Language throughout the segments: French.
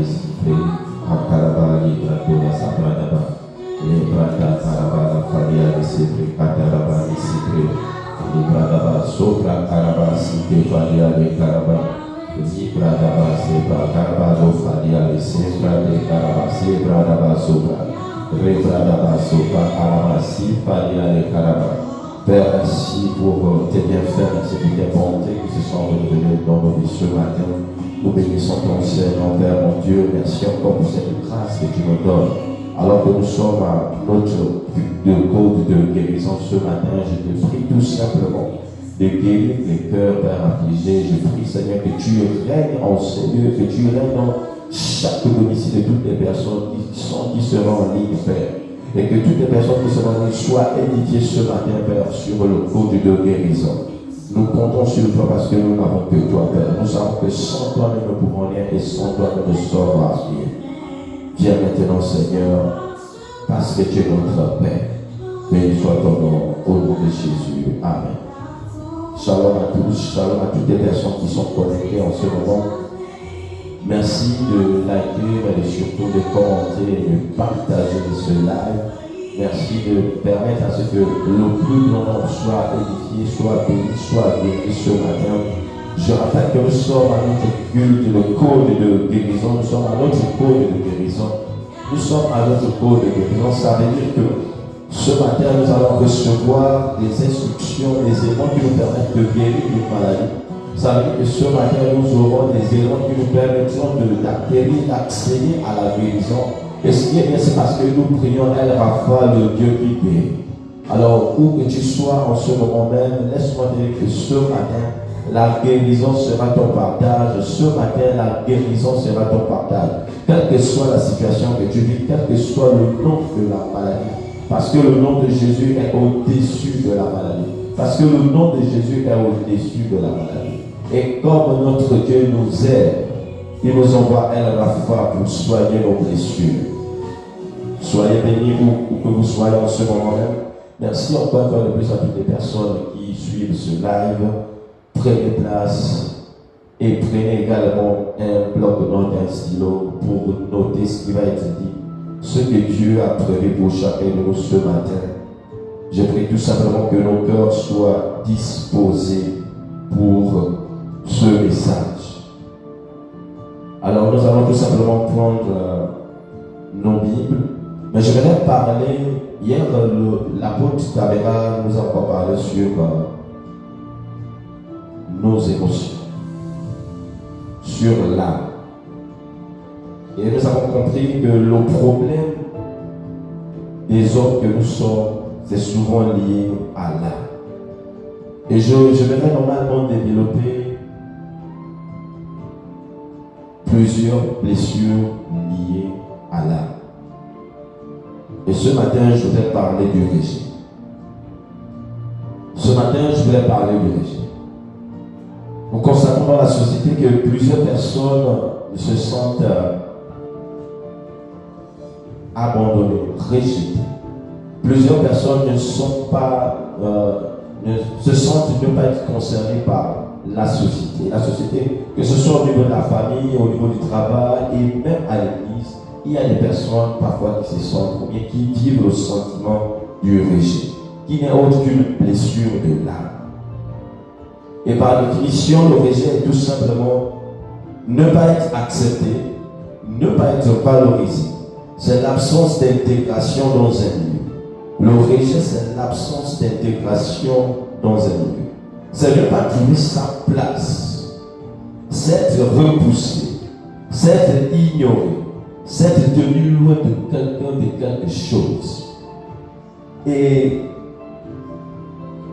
Sipre, Akaraba, Libradola, Sabradaba, Librada, Karaba, Faria, Sipre, Kataraba, Sipre, Libradaba, Sopra, Karaba, Sipre, Faria, Karaba, Libradaba, Sebra, Karaba, Faria, Sebra, Karaba, Sebradaba, Sopra, Rebradaba, Sopra, Karaba, Sifaria, Karaba. Père, merci pour tes bienfaits, merci pour tes bontés qui se sont renouvelées dans nos vies ce matin. Nous bénissons ton Seigneur, Père, mon Dieu. Merci encore pour cette grâce que tu nous donnes. Alors que nous sommes à notre code de guérison ce matin, je te prie tout simplement de guérir les cœurs, Père, affligés. Je prie, Seigneur, que tu règnes en ces lieux, que tu règnes dans chaque domicile de toutes les personnes qui seront en ligne, Père. Et que toutes les personnes qui seront en ligne soient édifiées ce matin, Père, sur le code de guérison. Nous comptons sur toi parce que nous n'avons que toi, Père. Nous savons que sans toi, nous ne pouvons rien et sans toi, nous ne saurons rien. Viens maintenant, Seigneur, parce que tu es notre Père. Béni soit ton nom, au nom de Jésus. Amen. Shalom à tous, shalom à toutes les personnes qui sont connectées en ce moment. Merci de liker, mais surtout de commenter et de partager ce live. Merci de permettre à ce que le plus grand nombre soit édifié, soit béni, soit guéri ce matin. Je rappelle que nous sommes à notre culte, le code de guérison. Nous sommes à notre code de guérison. Nous sommes à notre code de guérison. Ça veut dire que ce matin, nous allons recevoir des instructions, des éléments qui nous permettent de guérir une maladie. Ça veut dire que ce matin, nous aurons des éléments qui nous permettront d'acquérir, d'accéder à la guérison. Et ce qui est bien, c'est parce que nous prions El Rapha, le Dieu qui guérit. Alors, où que tu sois en ce moment même, laisse-moi dire que ce matin, la guérison sera ton partage. Ce matin, la guérison sera ton partage. Quelle que soit la situation que tu vis, quel que soit le nom de la maladie. Parce que le nom de Jésus est au-dessus de la maladie. Parce que le nom de Jésus est au-dessus de la maladie. Et comme notre Dieu nous aide, il nous envoie El Rapha pour soigner nos blessures. Soyez bénis où que vous soyez en ce moment même. Merci encore une fois de plus à toutes les personnes qui suivent ce live. Prenez place et prenez également un bloc de notes et un stylo pour noter ce qui va être dit. Ce que Dieu a prévu pour chacun de nous ce matin. Je prie tout simplement que nos cœurs soient disposés pour ce message. Alors nous allons tout simplement prendre nos Bibles. Mais je vais parler, hier l'apôtre Tabera nous a encore parlé sur nos émotions, sur l'âme. Et nous avons compris que le problème des hommes que nous sommes, c'est souvent lié à l'âme. Et je vais normalement développer plusieurs blessures liées à l'âme. Et ce matin, je vais parler du régime. Ce matin, je vais parler du régime. Nous constatons dans la société que plusieurs personnes se sentent abandonnées, rejetées. Plusieurs personnes ne sont pas, se sentent ne pas être concernées par la société. La société, que ce soit au niveau de la famille, au niveau du travail et même à l'église, il y a des personnes parfois qui se sentent, ou bien qui vivent le sentiment du rejet, qui n'est autre qu'une blessure de l'âme. Et par définition, le rejet est tout simplement ne pas être accepté, ne pas être valorisé. C'est l'absence d'intégration dans un milieu. Le rejet, c'est l'absence d'intégration dans un milieu. C'est ne pas trouver sa place. C'est être repoussé, c'est être ignoré, c'est être tenu loin de quelqu'un, de quelque chose. Et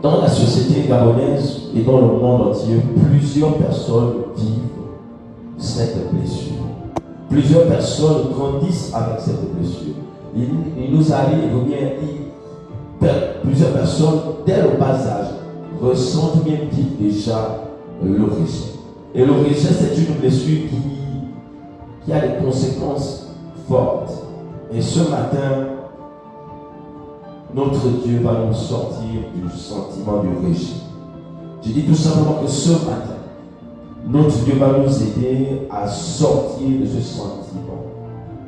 dans la société gabonaise et dans le monde entier, plusieurs personnes vivent cette blessure. Plusieurs personnes grandissent avec cette blessure. Il nous arrive, ou bien plusieurs personnes, dès le bas âge, ressentent bien vivent déjà le rejet. Et le rejet, c'est une blessure qui a des conséquences fortes. Et ce matin, notre Dieu va nous sortir du sentiment du rejet. Je dis tout simplement que ce matin, notre Dieu va nous aider à sortir de ce sentiment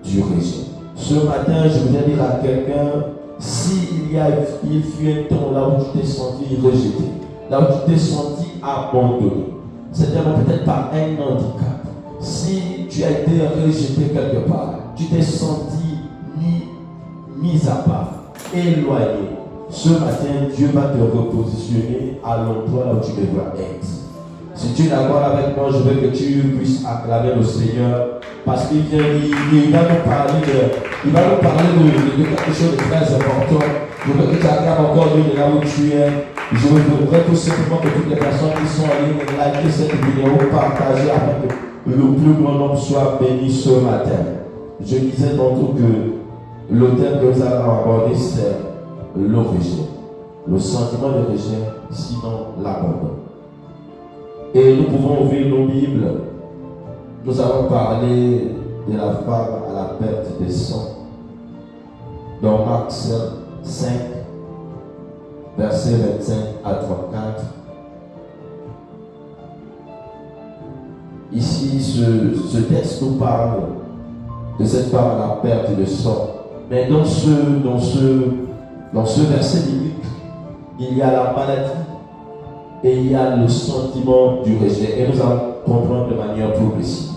du rejet. Ce matin, je voudrais dire à quelqu'un, il fut un temps là où tu t'es senti rejeté, là où tu t'es senti abandonné, c'est-à-dire peut-être par un handicap. Si tu as été rejeté quelque part, tu t'es senti mis à part, éloigné. Ce matin, Dieu va te repositionner à l'endroit là où tu devras être. Si tu es d'accord avec moi, je veux que tu puisses acclamer le Seigneur, parce qu'il va nous parler de quelque chose de très important. Je veux que tu acclames encore Dieu de là où tu es. Je voudrais tout simplement que toutes les personnes qui sont en ligne liker cette vidéo, partager afin que le plus grand nombre soit béni ce matin. Je disais tantôt que le thème que nous allons aborder, c'est le rejet. Le sentiment de rejet, sinon l'abandon. Et nous pouvons ouvrir nos Bibles. Nous avons parlé de la femme à la perte de sang. Dans Marc 5, versets 25 à 34. Ici, ce texte nous parle de cette femme à la perte de sang. Mais dans ce verset biblique, il y a la maladie et il y a le sentiment du rejet. Et nous allons comprendre de manière progressive.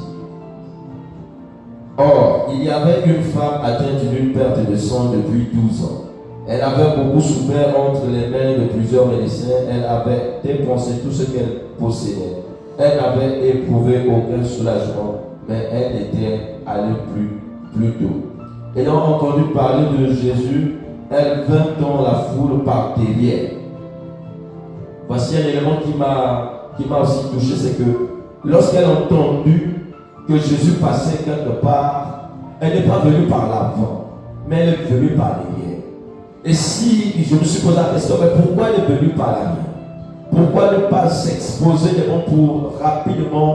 Or, il y avait une femme atteinte d'une perte de sang depuis 12 ans. Elle avait beaucoup souffert entre les mains de plusieurs médecins. Elle avait dépensé tout ce qu'elle possédait. Elle n'avait éprouvé aucun soulagement, mais elle était allée plus tôt. Ayant entendu parler de Jésus, elle vint dans la foule par derrière. Voici un élément qui m'a aussi touché, c'est que lorsqu'elle a entendu que Jésus passait quelque part, elle n'est pas venue par l'avant, mais elle est venue par derrière. Et si je me suis posé la question, mais pourquoi elle est venue par l'arrière? Pourquoi ne pas s'exposer pour rapidement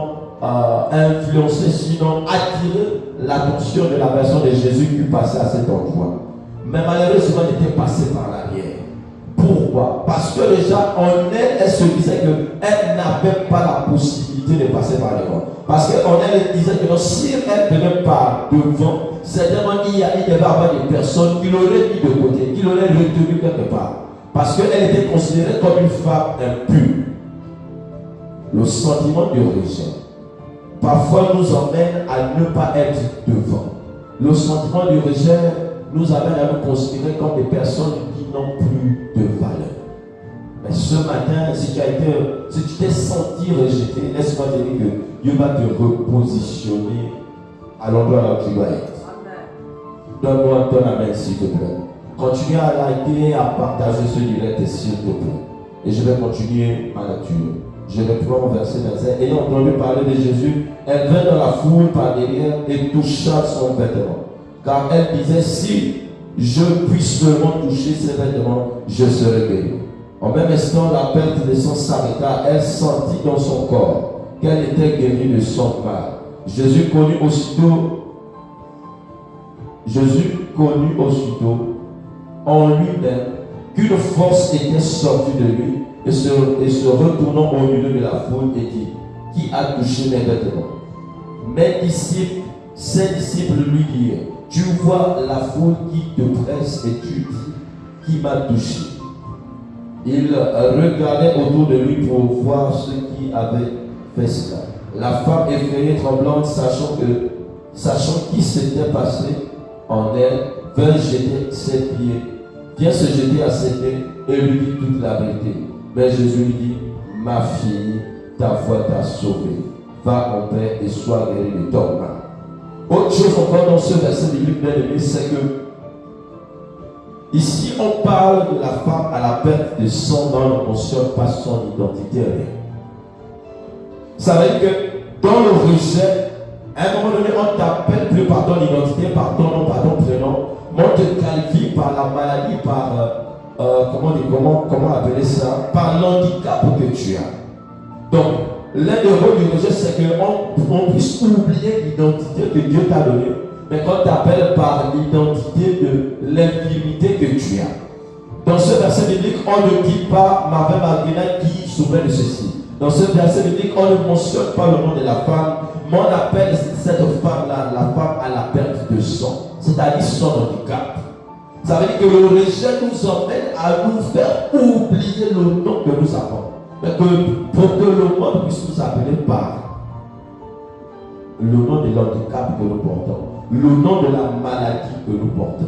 influencer, sinon attirer l'attention de la personne de Jésus qui passait à cet endroit? Mais malheureusement, elle était passée par l'arrière. Pourquoi? Parce que déjà, en elle se disait qu'elle n'avait pas la possibilité de passer par devant. Parce qu'en elle disait que si elle venait par devant, certainement il devait y avoir des personnes qui l'auraient mis de côté, qui l'auraient retenu quelque part. Parce qu'elle était considérée comme une femme impure. Le sentiment de rejet parfois nous emmène à ne pas être devant. Le sentiment de rejet nous amène à nous considérer comme des personnes qui n'ont plus de valeur. Mais ce matin, si tu t'es senti rejeté, laisse-moi te dire que Dieu va te repositionner à l'endroit là où tu dois être. Donne-moi ton amen s'il te plaît. Continue à liker, à partager ce direct s'il te plaît. Et je vais continuer ma lecture. Je reprends verset 25. Ayant entendu parler de Jésus, elle vint dans la foule par derrière et toucha son vêtement. Car elle disait, si je puis seulement toucher ses vêtements, je serai guéri. En même instant, la perte de sang s'arrêta. Elle sentit dans son corps qu'elle était guérie de son mal. Jésus connut aussitôt en lui-même qu'une force était sortie de lui et se retournant au milieu de la foule et dit, qui a touché mes vêtements? Ses disciples lui dirent, tu vois la foule qui te presse et tu dis, qui m'a touché? Il regardait autour de lui pour voir ceux qui avaient fait cela. La femme effrayée, tremblante, sachant qui s'était passé en elle, vint se jeter à ses pieds et lui dit toute la vérité. Mais Jésus lui dit, ma fille, ta foi t'a sauvée. Va en paix et sois guérie de ton mal. Autre chose encore dans ce verset biblique, bien aimé, c'est que ici on parle de la femme à la perte de sang, mais on ne mentionne pas son identité. Ça veut dire que dans le rejet, à un moment donné, on t'appelle plus par ton identité, par ton nom, par ton prénom, mais on te qualifie par la maladie, par comment appeler ça, par l'handicap que tu as. Donc, l'un des rôles du rejet, c'est qu'on puisse oublier l'identité que Dieu t'a donnée, mais qu'on t'appelle par l'identité de l'infirmité que tu as. Dans ce verset biblique, on ne dit pas Marvin Marguerite qui souffrait de ceci. Dans ce verset biblique, on ne mentionne pas le nom de la femme, mais on appelle cette femme-là la femme à la perte de sang, c'est-à-dire son handicap. Ça veut dire que le rejet nous emmène à nous faire oublier le nom que nous avons. Mais pour que le monde puisse nous appeler par le nom de l'handicap que nous portons, le nom de la maladie que nous portons.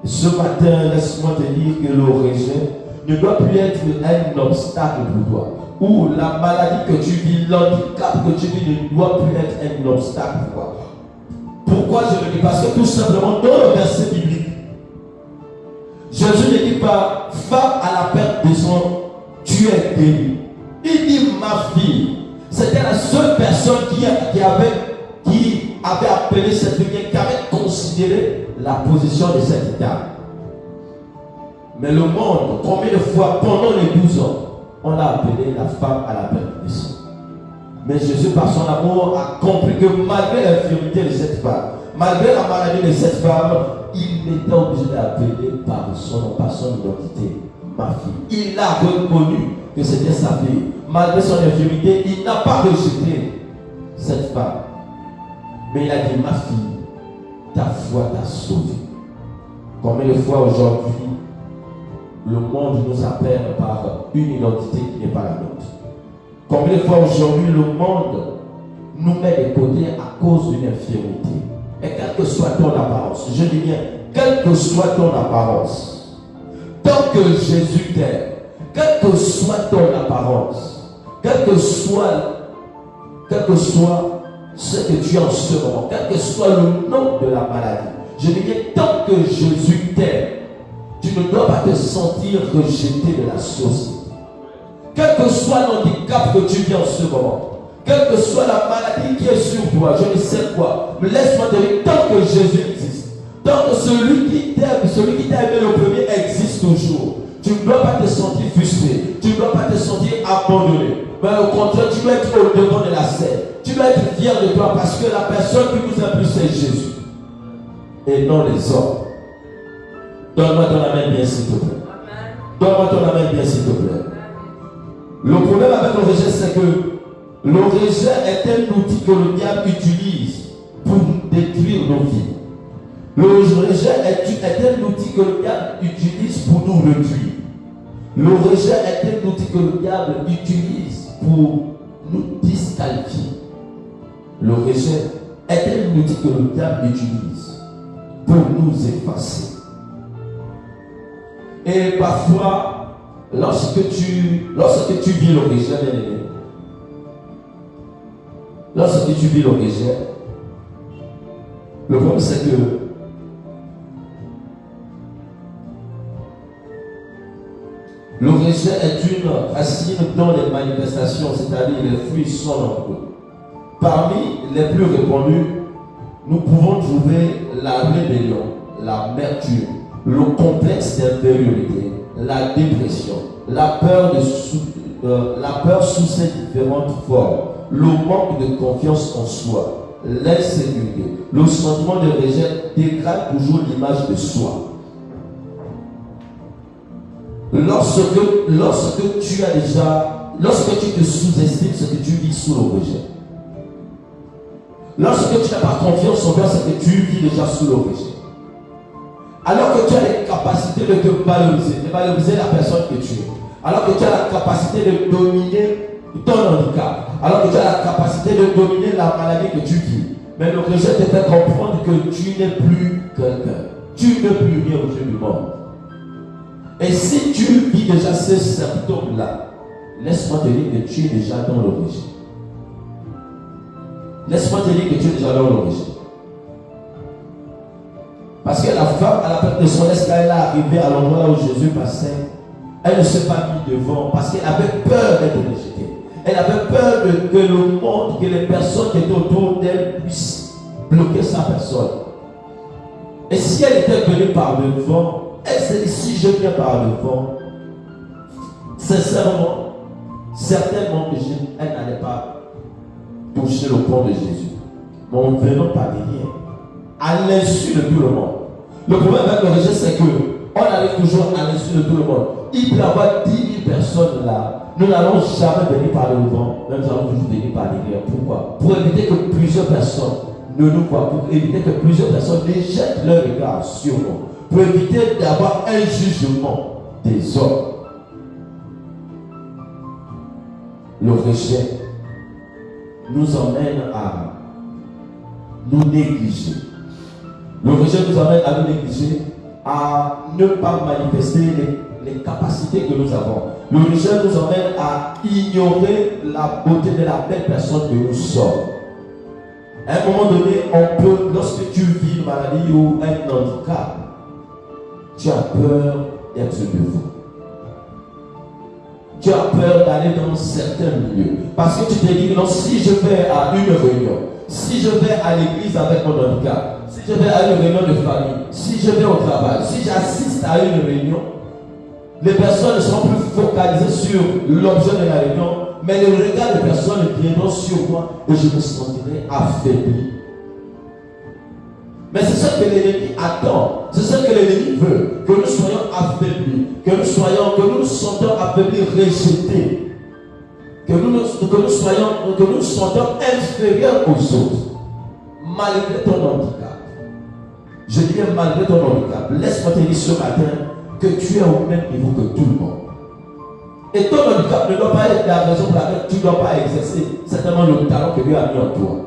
Ce matin, laisse-moi te dire que le rejet ne doit plus être un obstacle pour toi. Ou la maladie que tu vis, l'handicap que tu vis ne doit plus être un obstacle pour toi. Pourquoi je le dis? Parce que tout simplement, dans le verset biblique, Jésus ne dit pas, femme à la perte de sang, tu es guérie. Il dit, ma fille. C'était la seule personne qui avait appelé cette fille, qui avait considéré la position de cette dame. Mais le monde, combien de fois pendant les 12 ans, on a appelé la femme à la perte de sang. Mais Jésus, par son amour, a compris que malgré l'infirmité de cette femme, malgré la maladie de cette femme, il était obligé d'appeler par son nom, par son identité, ma fille. Il a reconnu que c'était sa fille. Malgré son infirmité, il n'a pas rejeté cette femme. Mais il a dit, ma fille, ta foi t'a sauvée. Combien de fois aujourd'hui, le monde nous appelle par une identité qui n'est pas la nôtre. Combien de fois aujourd'hui, le monde nous met de côté à cause d'une infirmité. Et quelle que soit ton apparence, je dis bien, quelle que soit ton apparence, tant que Jésus t'aime, quelle que soit ton apparence, quel que soit ce que tu as en ce moment, quel que soit le nom de la maladie, je dis bien, tant que Jésus t'aime, tu ne dois pas te sentir rejeté de la société. Quel que soit l'handicap que tu vis en ce moment, quelle que soit la maladie qui est sur toi, je ne sais quoi, mais laisse-moi te dire, tant que Jésus existe, tant que celui qui t'a aimé le premier existe toujours, tu ne dois pas te sentir frustré, tu ne dois pas te sentir abandonné. Mais au contraire, tu dois être au devant de la scène. Tu dois être fier de toi parce que la personne qui nous impulse, c'est Jésus. Et non les hommes. Donne-moi ton amen bien s'il te plaît. Donne-moi ton amen bien s'il te plaît. Le problème avec le rejet, c'est que le rejet est un outil que le diable utilise pour détruire nos vies. Le rejet est un outil que le diable utilise pour nous réduire. Le rejet est un outil que le diable utilise pour nous disqualifier. Le rejet est un outil que le diable utilise pour nous effacer. Et parfois, lorsque tu vis le rejet, lorsque tu vis le rejet, le problème c'est que le rejet est une racine dans les manifestations, c'est-à-dire les fruits sont nombreux. Parmi les plus répandus, nous pouvons trouver la rébellion, l'amertume, le complexe d'infériorité, la dépression, la peur sous ses différentes formes, le manque de confiance en soi, l'insécurité, le sentiment de rejet dégrade toujours l'image de soi. Lorsque tu te sous-estimes ce que tu vis sous le rejet, lorsque tu n'as pas confiance en toi, ce que tu vis déjà sous le rejet, alors que tu as les capacités de te valoriser la personne que tu es, alors que tu as la capacité de dominer ton handicap, alors que tu as la capacité de dominer la maladie que tu vis, mais le rejet te fait comprendre que tu n'es plus quelqu'un, tu ne peux plus rien au jeu du monde. Et si tu vis déjà ces symptômes-là, laisse-moi te dire que tu es déjà dans le rejet. Laisse-moi te dire que tu es déjà dans le rejet. Parce que la femme, à la perte de son lorsqu'elle est arrivée à l'endroit où Jésus passait, elle ne s'est pas mise devant parce qu'elle avait peur d'être rejetée. Elle avait peur que le monde, que les personnes qui étaient autour d'elle puissent bloquer sa personne. Et si elle était venue par devant, elle s'est dit, si je viens par devant, sincèrement, certainement que elle n'allait pas toucher le corps de Jésus. Mais en venant par derrière, à l'insu de tout le monde. Le problème avec le rejet, c'est qu'on arrive toujours à l'insu de tout le monde. Il peut y avoir 10 000 personnes là. Nous n'allons jamais venir par le vent, mais nous allons toujours venir par l'arrière. Pourquoi? Pour éviter que plusieurs personnes ne nous voient, pour éviter que plusieurs personnes ne jettent leur regard sur nous, pour éviter d'avoir un jugement des hommes. Le rejet nous emmène à nous négliger. Le rejet nous amène à nous négliger, à ne pas manifester les capacités que nous avons. Le rejet nous amène à ignorer la beauté de la belle personne que nous sommes. À un moment donné, on peut, lorsque tu vis une maladie ou un handicap, tu as peur d'être debout. Tu as peur d'aller dans certains milieux. Parce que tu te dis, non, si je vais à une réunion, si je vais à l'église avec mon handicap, si je vais à une réunion de famille, si je vais au travail, si j'assiste à une réunion, les personnes ne seront plus focalisées sur l'objet de la réunion, mais le regard des personnes viendront sur moi et je me sentirai affaibli. Mais c'est ce que l'ennemi attend, c'est ce que l'ennemi veut, que nous soyons affaiblis, que nous nous sentons affaiblis, rejetés, que nous nous sentons inférieurs aux autres, malgré ton handicap. Je dis bien malgré ton handicap, laisse-moi te dire ce matin que tu es au même niveau que tout le monde. Et ton handicap ne doit pas être la raison pour laquelle tu ne dois pas exercer certainement le talent que Dieu a mis en toi.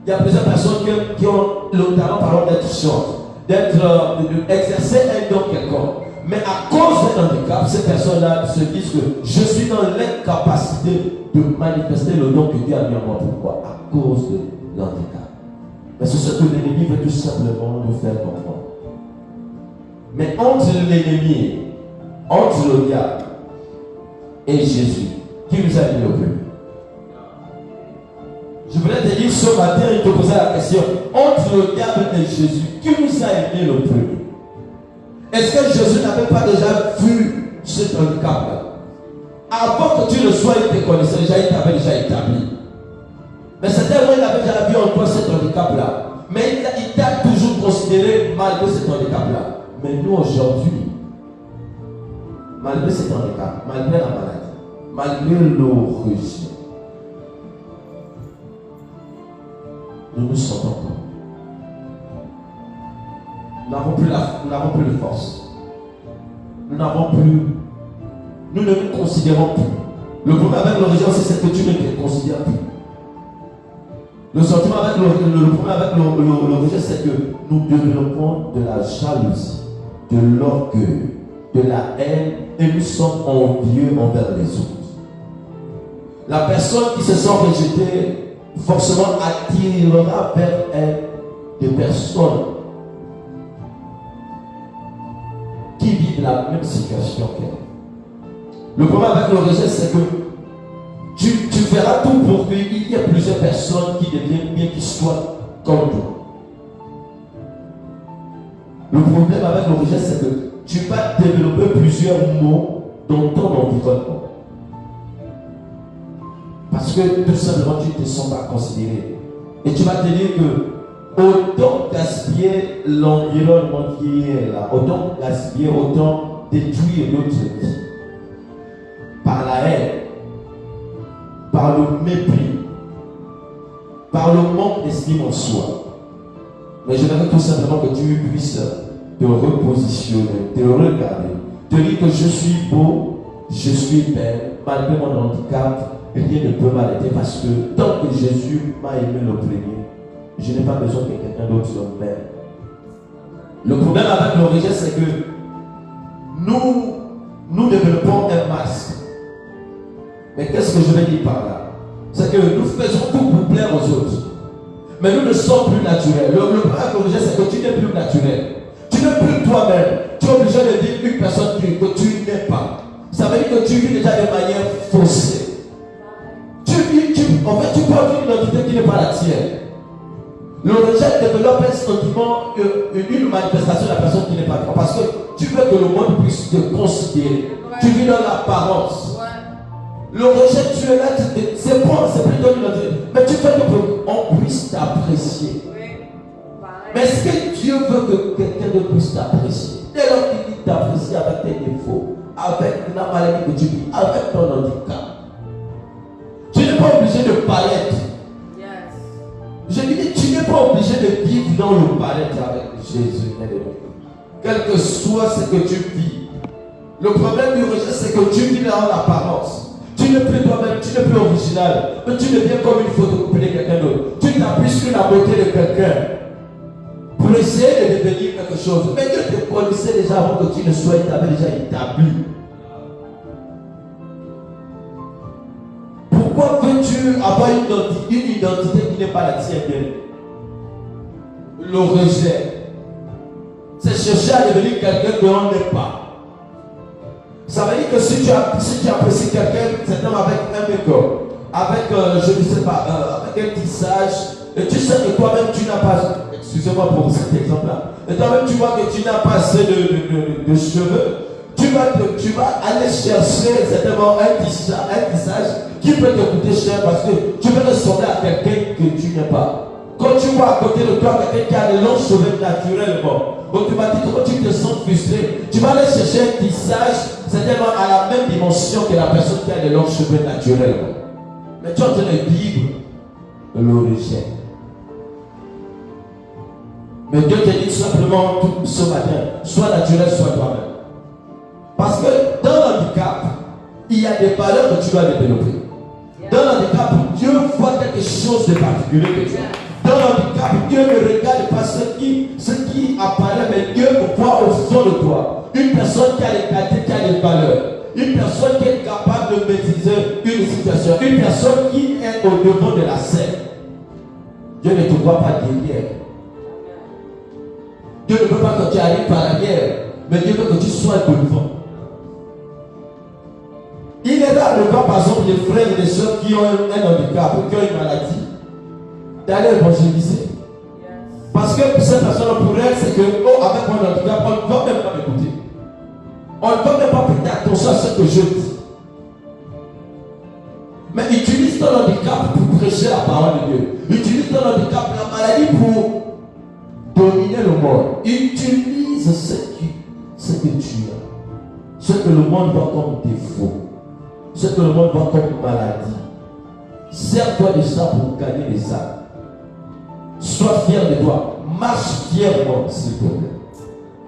Il y a plusieurs personnes qui ont le talent d'être fortes, d'exercer un don quelconque. Mais à cause d'un handicap, ces personnes-là se disent que je suis dans l'incapacité de manifester le don que Dieu a mis en moi. Pourquoi? À cause de l'handicap. Mais c'est ce que l'ennemi veut tout simplement nous faire comprendre. Mais entre l'ennemi, entre le diable et Jésus, qui nous a mis le premier? Je voulais te dire ce matin, il te posait la question, entre le diable et Jésus, qui nous a aimé le premier? Est-ce que Jésus n'avait pas déjà vu cet handicap-là? Avant que tu le sois, il te connaissait déjà, il t'avait déjà établi. Mais c'est tellement il avait déjà vu en toi cet handicap-là. Mais il t'a toujours considéré malgré cet handicap-là. Mais nous aujourd'hui, malgré cet handicap, malgré la maladie, malgré le rejet, nous nous sentons comme nous n'avons plus de force. Nous ne nous considérons plus. Le problème avec le rejet, c'est que tu ne te considères plus. Le sentiment avec le problème avec le rejet, c'est que nous développons de la jalousie, de l'orgueil, de la haine, et nous sommes envieux envers les autres. La personne qui se sent rejetée, forcément attirera vers elle des personnes qui vivent la même situation qu'elle. Le problème avec le rejet, c'est que tu feras tout pour qu'il y ait plusieurs personnes qui deviennent bien, qui soient comme toi. Le problème avec le rejet, c'est que tu vas développer plusieurs mots dans ton environnement. Parce que tout simplement, tu ne te sens pas considéré. Et tu vas te dire que autant gaspiller l'environnement qui est là, autant gaspiller, autant détruire notre vie. Par la haine, par le mépris, par le manque d'estime en soi. Mais je voudrais tout simplement que tu puisses te repositionner, te regarder, te dire que je suis beau, je suis belle, malgré mon handicap, rien ne peut m'arrêter parce que tant que Jésus m'a aimé le premier, je n'ai pas besoin que quelqu'un d'autre m'aime. Le problème avec le rejet, c'est que nous développons un masque. Mais qu'est-ce que je vais dire par là? C'est que nous faisons tout pour plaire aux autres. Mais nous ne sommes plus naturels. Le problème avec le rejet, c'est que tu n'es plus naturel. Tu n'es plus toi-même. Tu es obligé de dire une personne que tu n'es pas. Ça veut dire que tu vis déjà de manière faussée. En fait, tu portes une identité qui n'est pas la tienne. Le rejet développe un sentiment, une manifestation de la personne qui n'est pas toi. Parce que tu veux que le monde puisse te considérer. Ouais. Tu vis dans l'apparence. Ouais. Le rejet, tu es là, c'est bon, c'est plutôt une identité. Mais tu veux qu'on puisse t'apprécier. Ouais. Mais est-ce que Dieu veut que quelqu'un puisse t'apprécier? Dès lors qu'il dit t'apprécier avec tes défauts, avec la maladie que tu vis, avec ton handicap. pas obligé de paraître. Je dis, tu n'es pas obligé de vivre dans le paraître avec Jésus. Quel que soit ce que tu vis. Le problème du rejet, c'est que tu vis dans l'apparence. Tu n'es plus toi-même, tu n'es plus original. Mais tu deviens comme une photocopie de quelqu'un d'autre. Tu t'appuies sur la beauté de quelqu'un pour essayer de devenir quelque chose. Mais Dieu te connaissait déjà avant que tu ne sois établi, déjà établi. Pourquoi veux-tu avoir une identité qui n'est pas la tienne? Le rejet, c'est chercher à devenir quelqu'un que l'on n'est pas. Ça veut dire que si tu apprécies quelqu'un, c'est comme avec un décor, avec, je ne sais pas, avec un tissage, et tu sais que toi-même tu n'as pas, excusez-moi pour cet exemple-là, et toi-même tu vois que tu n'as pas assez de cheveux, tu vas aller chercher certainement un tissage qui peut te coûter cher parce que tu veux ressembler à quelqu'un que tu n'es pas. Quand tu vois à côté de toi quelqu'un qui a de longs cheveux naturellement, automatiquement tu te sens frustré. Tu vas aller chercher un tissage certainement à la même dimension que la personne qui a de longs cheveux naturellement. Mais tu es en train de vivre l'origine. Mais Dieu te dit tout simplement tout ce matin, sois naturel, sois toi-même. Parce que dans l'handicap, il y a des valeurs que tu dois développer. Dans l'handicap, Dieu voit quelque chose de particulier que tu as. Dans l'handicap, Dieu ne regarde pas ce qui apparaît, mais Dieu voit au fond de toi. Une personne qui a des qualités, qui a des valeurs. Une personne qui est capable de maîtriser une situation. Une personne qui est au devant de la scène. Dieu ne te voit pas derrière. Dieu ne veut pas que tu arrives par l'arrière, mais Dieu veut que tu sois devant. Il est là de voir par exemple les frères et les soeurs qui ont un handicap ou qui ont une maladie d'aller évangéliser. Parce que cette personne pour elle, c'est que avec mon handicap, on ne va même pas m'écouter. On ne va même pas prêter attention à ce que je dis. Mais utilise ton handicap pour prêcher la parole de Dieu. Utilise ton handicap, la maladie pour dominer le monde. Utilise ce que tu as. Ce que le monde voit comme défaut. Ce que le monde voit comme maladie. Sers-toi de ça pour gagner les âmes. Sois fier de toi. Marche fièrement, s'il te plaît.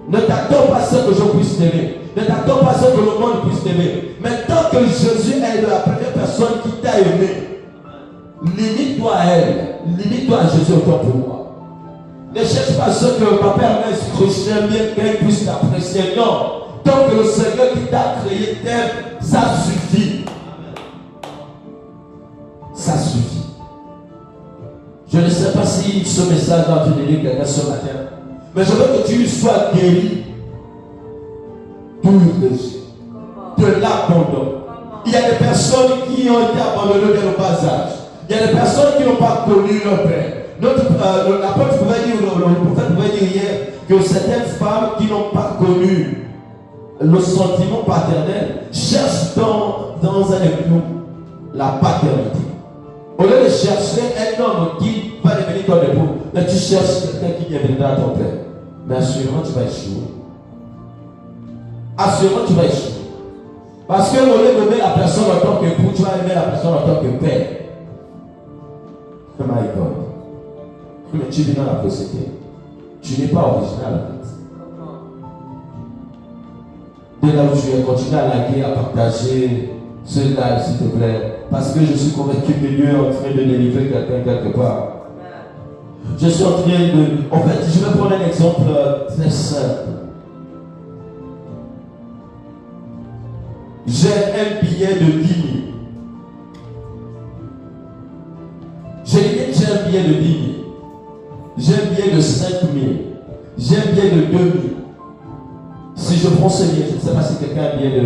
Ne t'attends pas à ce que je puisse t'aimer. Ne t'attends pas à ce que le monde puisse t'aimer. Mais tant que Jésus est la première personne qui t'a aimé, limite-toi à elle. Limite-toi à Jésus autant pour moi. Ne cherche pas ce que papa Ernest Christian bien qu'elle puisse t'apprécier. Non. Tant que le Seigneur qui t'a créé t'aime, ça suffit. Ça suffit. Je ne sais pas si ce message va venir quelqu'un ce matin, mais je veux que tu sois guéri de l'abandon. Il y a des personnes qui ont été abandonnées dès le bas âge. Il y a des personnes qui n'ont pas connu leur père. L'apôtre pouvait dire, le prophète pouvait dire hier que certaines femmes qui n'ont pas connu le sentiment paternel cherchent dans un époux la paternité. Au lieu de chercher un homme qui va devenir ton époux, mais tu cherches quelqu'un qui deviendra ton père. Mais assurément tu vas échouer. Assurément tu vas échouer. Parce que au lieu d'aimer la personne en tant qu'époux, tu vas aimer la personne en tant que père. Oh my God. Mais tu vis dans la société. Tu n'es pas original en fait. Dès là où tu es, continue à laguer, à partager ce live s'il te plaît. Parce que je suis convaincu que Dieu est en train de délivrer quelqu'un quelque part. Je suis en train de... En fait, je vais prendre un exemple très simple. J'ai un billet de 10 000. J'ai un billet de 10 000. J'ai un billet de 5 000. J'ai un billet de 2 000. Si je prends ce billet, je ne sais pas si quelqu'un a un billet de...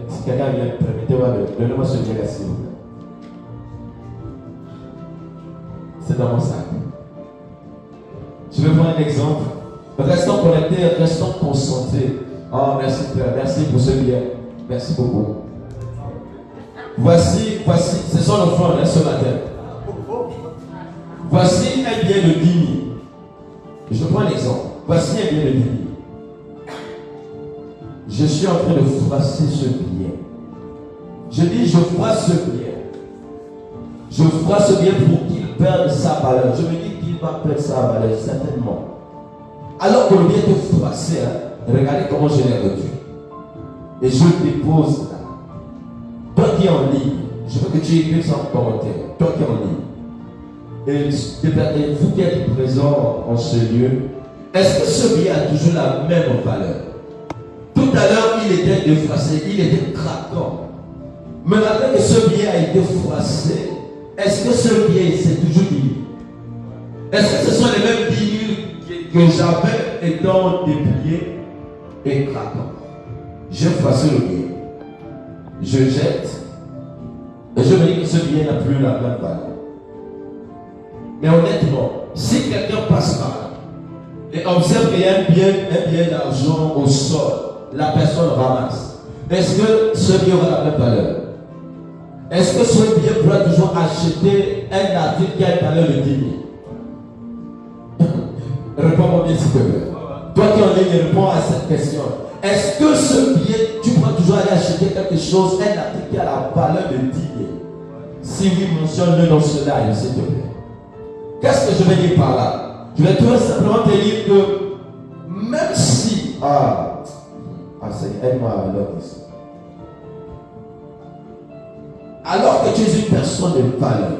si quelqu'un a un billet, permettez-moi de donner-moi ce billet-là, s'il vous plaît. C'est dans mon sac. Je vais prendre un exemple. Restons connectés, restons concentrés. Oh, merci Père, merci pour ce billet. Merci beaucoup. Voici, c'est son offrande ce matin. Voici un billet de 10 000. Je prends un exemple. Voici un billet de 10 000. Je suis en train de froisser ce billet. Je dis, je froisse ce billet. Je ferai ce bien pour qu'il perde sa valeur. Je me dis qu'il va perdre sa valeur, certainement. Alors que le bien était froissé, regardez comment je l'ai réduit. Et je le dépose là. Toi qui es en ligne, je veux que tu écrives ça en commentaire. Toi qui es en ligne. Et vous qui êtes présents en ce lieu, est-ce que ce bien a toujours la même valeur? Tout à l'heure, il était défroissé, il était craquant. Mais maintenant que ce bien a été froissé, est-ce que ce bien c'est toujours 10 000? Est-ce que ce sont les mêmes 10 000 que j'avais étant déplié et craquant? J'ai froissé le bien. Je jette. Et je me dis que ce bien n'a plus la même valeur. Mais honnêtement, si quelqu'un passe par là et observe qu'il y a un bien d'argent au sol, la personne ramasse. Est-ce que ce bien aura la même valeur? Est-ce que ce bien pourra toujours acheter un article qui a une valeur de 10 000? Réponds-moi bien s'il te plaît. Toi qui en ligne, réponds à cette question. Est-ce que ce bien, tu pourras toujours aller acheter quelque chose, un article qui a la valeur de 10 000? Si oui, mentionne-le dans ce live, s'il te plaît. Qu'est-ce que je vais dire par là? Je vais tout simplement te dire que même si... c'est aide-moi à l'autre ici. Alors que tu es une personne de valeur,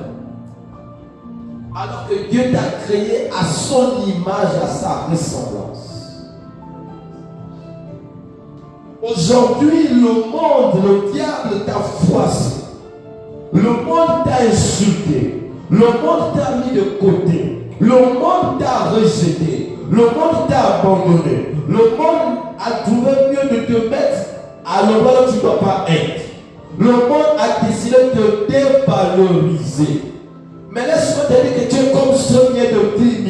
alors que Dieu t'a créé à son image, à sa ressemblance. Aujourd'hui, le monde, le diable t'a froissé. Le monde t'a insulté. Le monde t'a mis de côté. Le monde t'a rejeté. Le monde t'a abandonné. Le monde a trouvé mieux de te mettre à l'endroit où tu ne dois pas être. Le monde a décidé de te dévaloriser. Mais laisse-moi te dire que tu es comme ce bien de 10 000.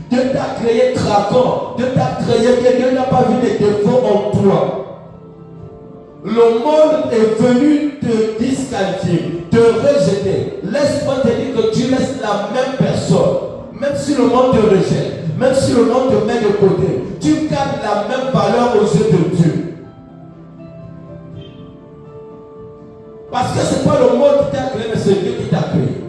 Dieu t'a créé craquant. Dieu t'a créé bien. Dieu n'a pas vu des défauts en toi. Le monde est venu te disqualifier, te rejeter. Laisse-moi te dire que tu restes la même personne. Même si le monde te rejette, même si le monde te met de côté, tu gardes la même valeur aux yeux de Dieu. Parce que ce n'est pas le monde qui t'a créé, mais c'est Dieu qui t'a créé.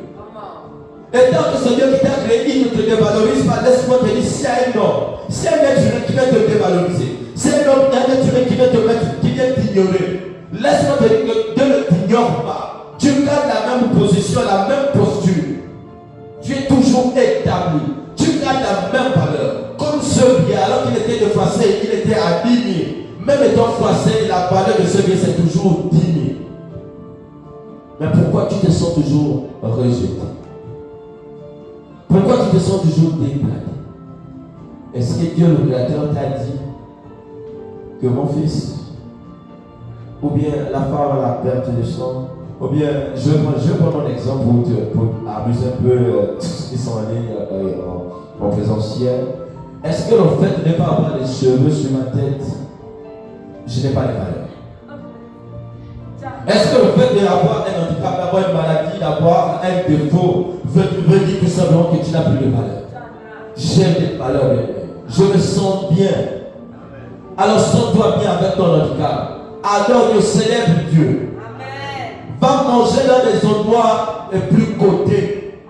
Et tant que c'est Dieu qui t'a créé, il ne te dévalorise pas. Laisse-moi te dire, si un homme, si un être humain qui vient te dévaloriser, si un homme, un être humain qui vient te mettre, qui vient t'ignorer, laisse-moi te dire que Dieu ne t'ignore pas. Tu gardes la même position, la même posture. Tu es toujours établi. Tu gardes la même valeur. Comme ce bien, alors qu'il était défroissé, il était à 10 000. Même étant froissé, la valeur de ce bien, c'est toujours 10 000. Mais pourquoi tu te sens toujours rejeté? Pourquoi tu te sens toujours déplané? Est-ce que Dieu le Créateur t'a dit que mon fils, ou bien la femme à la perte de sang, ou bien, je prends mon exemple pour amuser un peu ceux qui sont en ligne en présentiel. Est-ce que le fait de ne pas avoir des cheveux sur ma tête, je n'ai pas de valeur? Est-ce que le fait d'avoir un handicap, d'avoir une maladie, d'avoir un défaut, veut dire tout simplement que tu n'as plus de valeur? J'ai des valeurs, je me sens bien. Alors sens-toi bien avec ton handicap. Alors je célèbre Dieu. Va manger dans des endroits les plus cotés.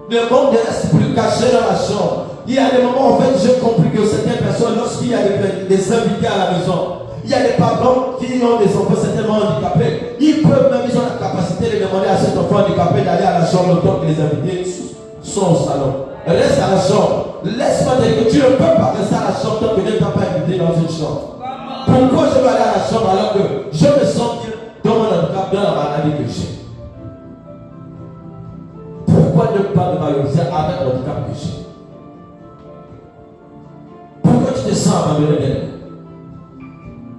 Le monde ne reste plus caché dans la chambre. Il y a des moments, en fait, j'ai compris que certaines personnes, lorsqu'il y a des invités à la maison, il y a des parents qui ont des enfants certainement handicapés. Ils peuvent même, ils ont la capacité de demander à cet enfant handicapé d'aller à la chambre le temps que les invités sont au salon. Reste à la chambre. Laisse-moi te dire que tu ne peux pas rester à la chambre tant que Dieu ne t'a pas invité dans une chambre. Pourquoi je vais aller à la chambre alors que je me sens bien dans mon handicap, dans la maladie que j'ai? Pourquoi ne pas me valoriser avec l'handicap que j'ai? Pourquoi tu te sens abandonné d'elle?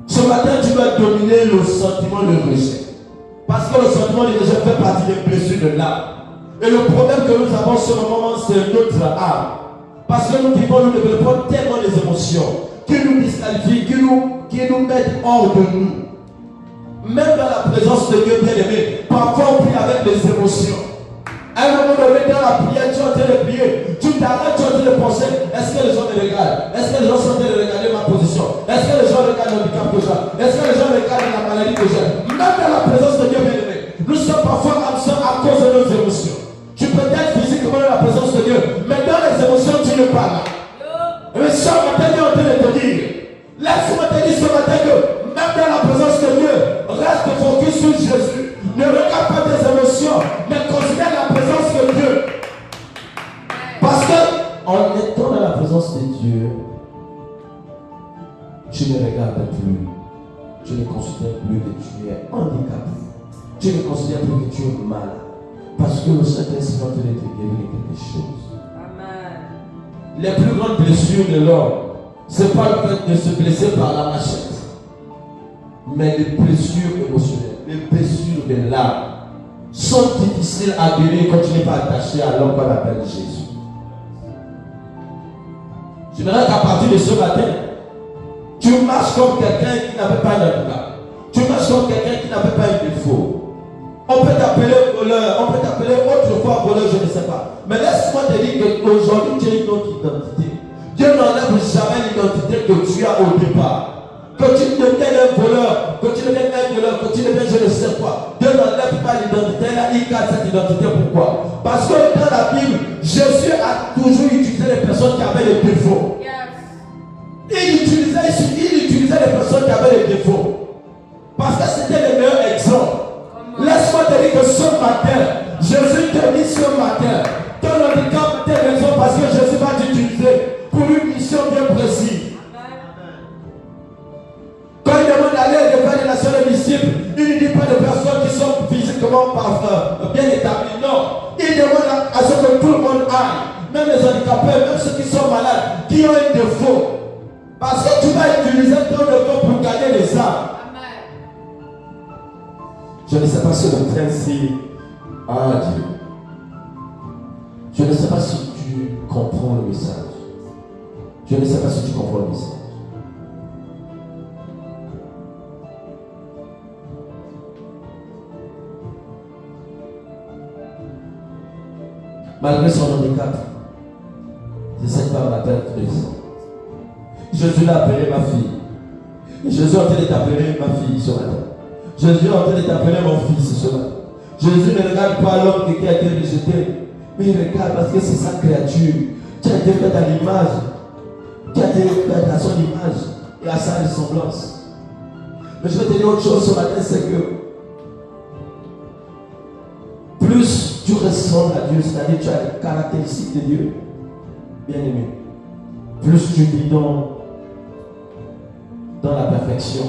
Ce matin, tu vas dominer le sentiment de rejet. Parce que le sentiment de rejet fait partie des blessures de l'âme. Et le problème que nous avons en ce moment, c'est notre âme. Parce que nous vivons, nous développons tellement des émotions qui nous disqualifient, qui nous mettent hors de nous. Même dans la présence de Dieu bien-aimé, parfois on prie avec des émotions. À un moment donné, dans la prière, tu es en train de prier, tu t'arrêtes, tu es en train de penser, est-ce que les gens me regardent? Est-ce que les gens sont en train de regarder ma position? Est-ce que les gens regardent l'handicap que j'ai? Est-ce que les gens regardent la maladie que j'ai? Même dans la présence de Dieu bien-aimé, nous sommes parfois absents à cause de nos émotions. ce matin, Dieu est en train de te dire, laisse-moi te dire ce matin que même dans la présence de Dieu, reste focus sur Jésus. Ne regarde pas tes émotions, mais considère la présence de Dieu. Parce que en étant dans la présence de Dieu, tu ne regardes plus, tu ne considères plus que tu es handicapé, tu ne considères plus que tu es malade. Parce que le Saint-Esprit va te guérir quelque chose. Amen. Les plus grandes blessures de l'homme, ce n'est pas le fait de se blesser par la machette, mais les blessures émotionnelles, les blessures de l'âme sont difficiles à guérir quand tu n'es pas attaché à l'homme qu'on appelle Jésus. J'aimerais qu'à partir de ce matin, tu marches comme quelqu'un qui n'avait pas d'handicap. Tu marches comme quelqu'un qui n'avait pas un défaut. On peut t'appeler voleur, on peut t'appeler autrefois voleur, je ne sais pas. Mais laisse-moi te dire qu'aujourd'hui, tu as une autre identité. Dieu n'enlève jamais l'identité que tu as au départ. Que tu deviennes un voleur, que tu deviennes un voleur, que tu deviennes je ne sais quoi. Dieu n'enlève pas l'identité, là, il garde cette identité. Pourquoi? Parce que dans la Bible, Jésus a toujours utilisé les personnes qui avaient des défauts. Il utilisait les personnes qui avaient des défauts. Parce que c'était le meilleur exemple. Laisse-moi te dire que ce matin, Jésus te dit ce matin, ton handicap, tes raisons, parce que Jésus va t'utiliser pour une mission bien précise. Quand il demande d'aller devant les nations des disciples, il ne dit pas de personnes qui sont physiquement bien établies. Non, il demande à ce que tout le monde aille, même les handicapés, même ceux qui sont malades, qui ont un défaut. Parce que tu vas utiliser ton défaut pour gagner les âmes. Je ne sais pas si le principe a Dieu. Je ne sais pas si tu comprends le message. Je ne sais pas si tu comprends le message. Malgré son handicap, cette femme m'appelle tous les jours. Jésus l'a appelé ma fille. Jésus a été appelé ma fille ce matin. Jésus est en train de t'appeler mon fils ce matin. Jésus ne regarde pas l'homme qui a été rejeté, mais il regarde parce que c'est sa créature. Tu as été fait à l'image. Tu as été fait à son image et à sa ressemblance. Mais je vais te dire autre chose ce matin, c'est que plus tu ressembles à Dieu, c'est-à-dire tu as les caractéristiques de Dieu, bien aimé, plus tu vis dans la perfection.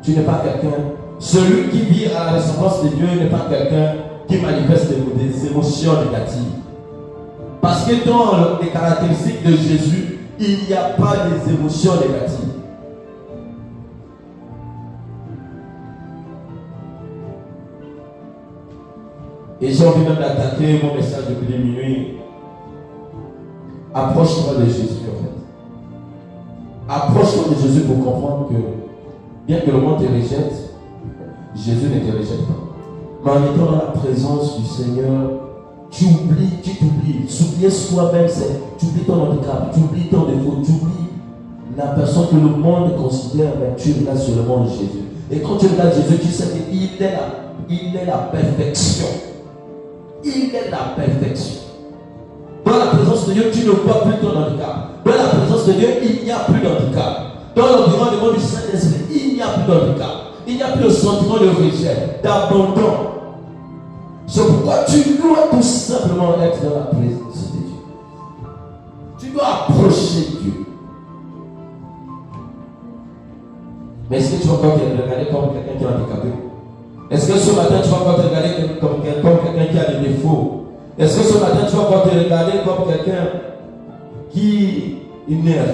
Tu n'es pas quelqu'un. Celui qui vit à la ressemblance de Dieu n'est pas quelqu'un qui manifeste des émotions négatives. Parce que dans les caractéristiques de Jésus, il n'y a pas des émotions négatives. Et j'ai envie même d'attaquer mon message depuis minuit. Approche-toi de Jésus en fait. Approche-toi de Jésus pour comprendre que bien que le monde te rejette, Jésus ne te rejette pas. Mais en étant dans la présence du Seigneur, tu t'oublies. S'oublier soi-même, c'est tu oublies ton handicap, tu oublies ton défaut, tu oublies la personne que le monde considère, mais tu regardes seulement Jésus. Et quand tu regardes Jésus, tu sais qu'il est la perfection. Il est la perfection. Dans la présence de Dieu, tu ne vois plus ton handicap. Dans la présence de Dieu, il n'y a plus d'handicap. Dans l'environnement du Saint-Esprit, il n'y a plus d'handicap. Il n'y a plus de sentiment de rejet, d'abandon. C'est pourquoi tu dois tout simplement être dans la présence de Dieu. Tu dois approcher Dieu. Mais est-ce que tu vas encore te regarder comme quelqu'un qui est handicapé? Est-ce que ce matin tu vas encore te regarder comme quelqu'un qui a des défauts? Est-ce que ce matin tu vas encore te regarder comme quelqu'un qui n'est rien?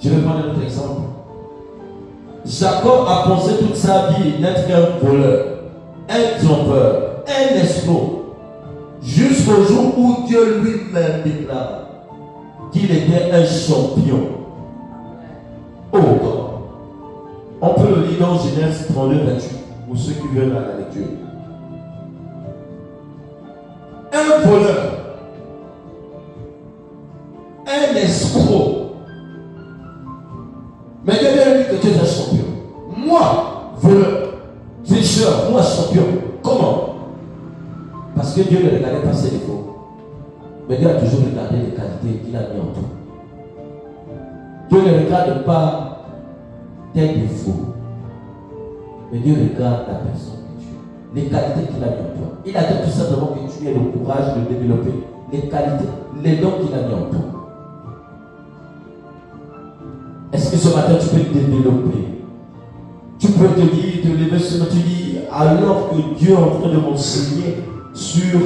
Je vais prendre un autre exemple. Jacob a pensé toute sa vie d'être un voleur, un trompeur, un escroc, jusqu'au jour où Dieu lui-même déclare qu'il était un champion. Oh God. On peut le lire dans Genèse 32, 28, pour ceux qui veulent la lecture. Un voleur, un escroc. Mais Dieu vient lui dire que tu es un champion. Moi, voleur, tricheur, moi champion. Comment? Parce que Dieu ne regardait pas ses défauts. Mais Dieu a toujours regardé les qualités qu'il a mis en toi. Dieu ne regarde pas tes défauts, mais Dieu regarde la personne que tu es, les qualités qu'il a mis en toi. Il a dit tout simplement que tu aies le courage de développer les qualités, les dons qu'il a mis en toi. Est-ce que ce matin tu peux te développer? Tu peux te dire, te lever ce matin, tu dis, alors que Dieu est en train de m'enseigner sur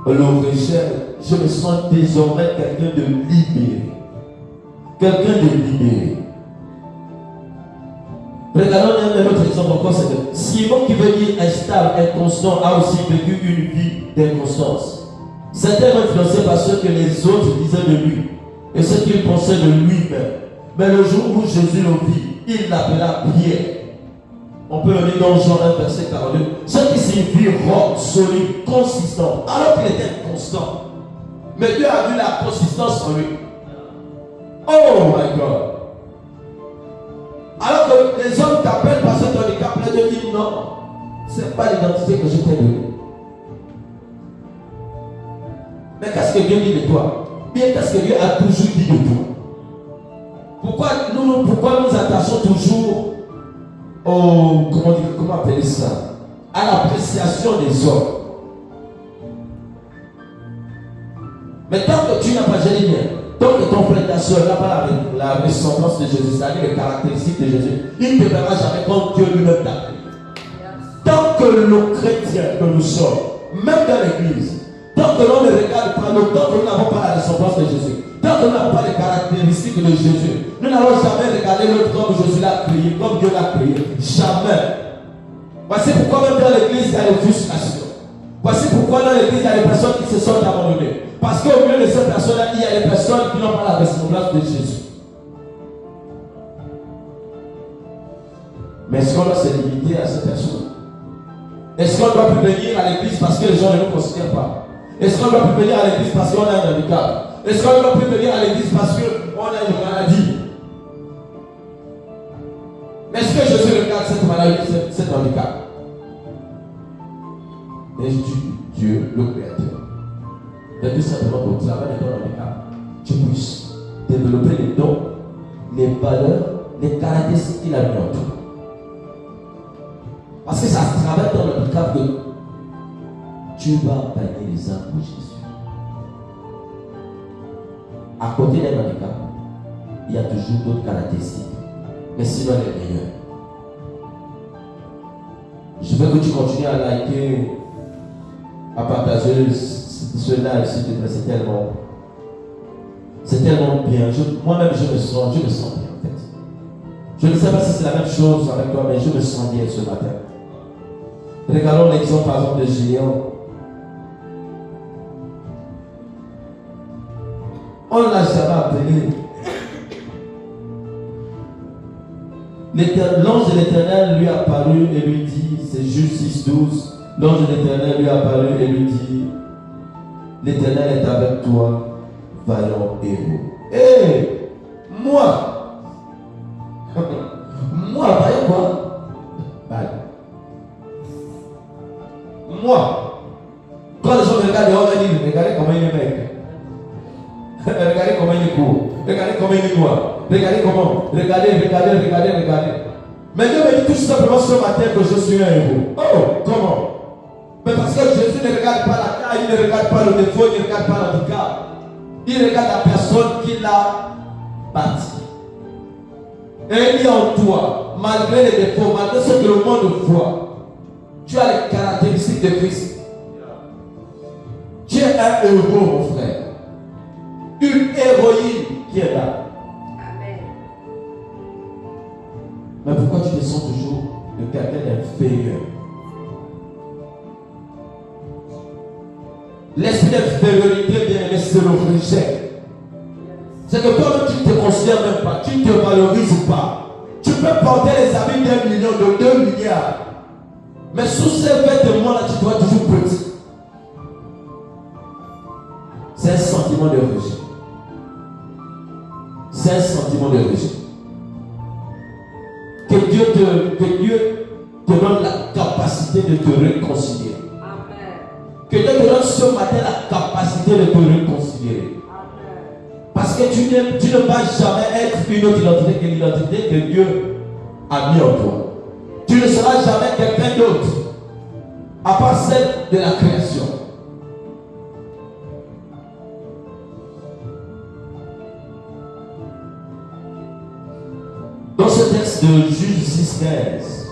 le rejet, je me sens désormais quelqu'un de libéré. Quelqu'un de libéré. Regardons un autre exemple encore, c'est que Simon, qui veut dire instable, inconstant, a aussi vécu une vie d'inconstance. C'était influencé par ce que les autres disaient de lui et ce qu'il pensait de lui-même. Mais le jour où Jésus le vit, il l'appela Pierre. On peut le lire dans Jean 1, verset 42. Ce qui signifie roc, solide, consistant, alors qu'il était inconstant. Mais Dieu a vu la consistance en lui. Oh my God! Alors que les hommes t'appellent par cet handicap, là, Dieu dit non, ce n'est pas l'identité que je t'ai donnée. Mais qu'est-ce que Dieu dit de toi? Bien, qu'est-ce que Dieu a toujours dit de toi? Pourquoi nous attachons toujours au, comment appeler ça? À l'appréciation des hommes. Mais tant que tu n'as pas, je dis bien, tant que ton frère, ta soeur n'a pas la ressemblance de Jésus, c'est-à-dire les caractéristiques de Jésus, il ne te verra jamais comme Dieu lui-même t'a créé. Tant que nos chrétiens que nous sommes, même dans l'église, tant que l'on ne regarde pas, tant que nous n'avons pas la ressemblance de Jésus, tant que nous n'avons pas les caractéristiques de Jésus, nous n'allons jamais regarder l'autre comme Jésus l'a créé, comme Dieu l'a créé. Jamais. Voici pourquoi même dans l'église, il y a des frustrations. Voici pourquoi dans l'église, il y a des personnes qui se sentent abandonnées. Parce qu'au milieu de ces personnes-là, il y a des personnes qui n'ont pas la ressemblance de Jésus. Mais est-ce qu'on doit se limiter à ces personnes? Est-ce qu'on doit plus venir à l'église parce que les gens ne nous considèrent pas? Est-ce qu'on doit plus venir à l'église parce qu'on a un handicap? Est-ce qu'on doit plus venir à l'église parce qu'on a une maladie? Mais est-ce que Jésus regarde cette maladie, cet handicap? Et Dieu, le Créateur, et tout simplement au travail de ton handicap, tu puisses développer les dons, les valeurs, les caractéristiques qu'il a mis en toi. Parce que ça travaille dans le handicap que tu vas gagner les âmes pour Jésus. À côté d'un handicap, il y a toujours d'autres caractéristiques, mais sinon les meilleures. Je veux que tu continues à liker, à partager cela ici, c'est tellement bien. Moi-même, je me sens bien en fait. Je ne sais pas si c'est la même chose avec toi, mais je me sens bien ce matin. Regardons l'exemple par exemple de Géant. On ne l'a jamais appelé. L'ange de l'Éternel lui a apparu et lui dit, c'est Jude 6:12. L'ange de l'Éternel lui a apparu et lui dit, l'Éternel est avec toi, vaillant héros. Hé, moi, vaillant quoi? Moi, quand les gens me regardent, on va dire, regardez comment il est mec. Regardez comment il est court. Regardez comment il est noir. Regardez comment. Regardez. Mais Dieu me dit tout simplement ce matin que je suis un héros. Oh, comment? Mais parce que Jésus ne regarde pas la taille, il ne regarde pas le défaut, il ne regarde pas l'handicap. Il regarde la personne qui l'a bâti. Et il y a en toi, malgré les défauts, malgré ce que le monde voit, tu as les caractéristiques de Christ. Tu es un héros, mon frère. Une héroïne qui est là. Amen. Mais pourquoi tu te sens toujours de quelqu'un d'inférieur? L'esprit d'infériorité, bien aimé, c'est le rejet. C'est que toi-même, tu ne te considères même pas, tu ne te valorises pas. Tu peux porter les habits d'1 million, de 2 milliards. Mais sous ces vêtements-là, tu dois toujours petit. C'est un sentiment de rejet. C'est un sentiment de rejet. Que Dieu te donne la capacité de te réconcilier. Amen. Que Dieu te donne donne ce matin la capacité de te reconsidérer. Parce que tu ne vas jamais être une autre identité que l'identité que Dieu a mis en toi. Tu ne seras jamais quelqu'un d'autre, à part celle de la création. Dans ce texte de Juge 6,15,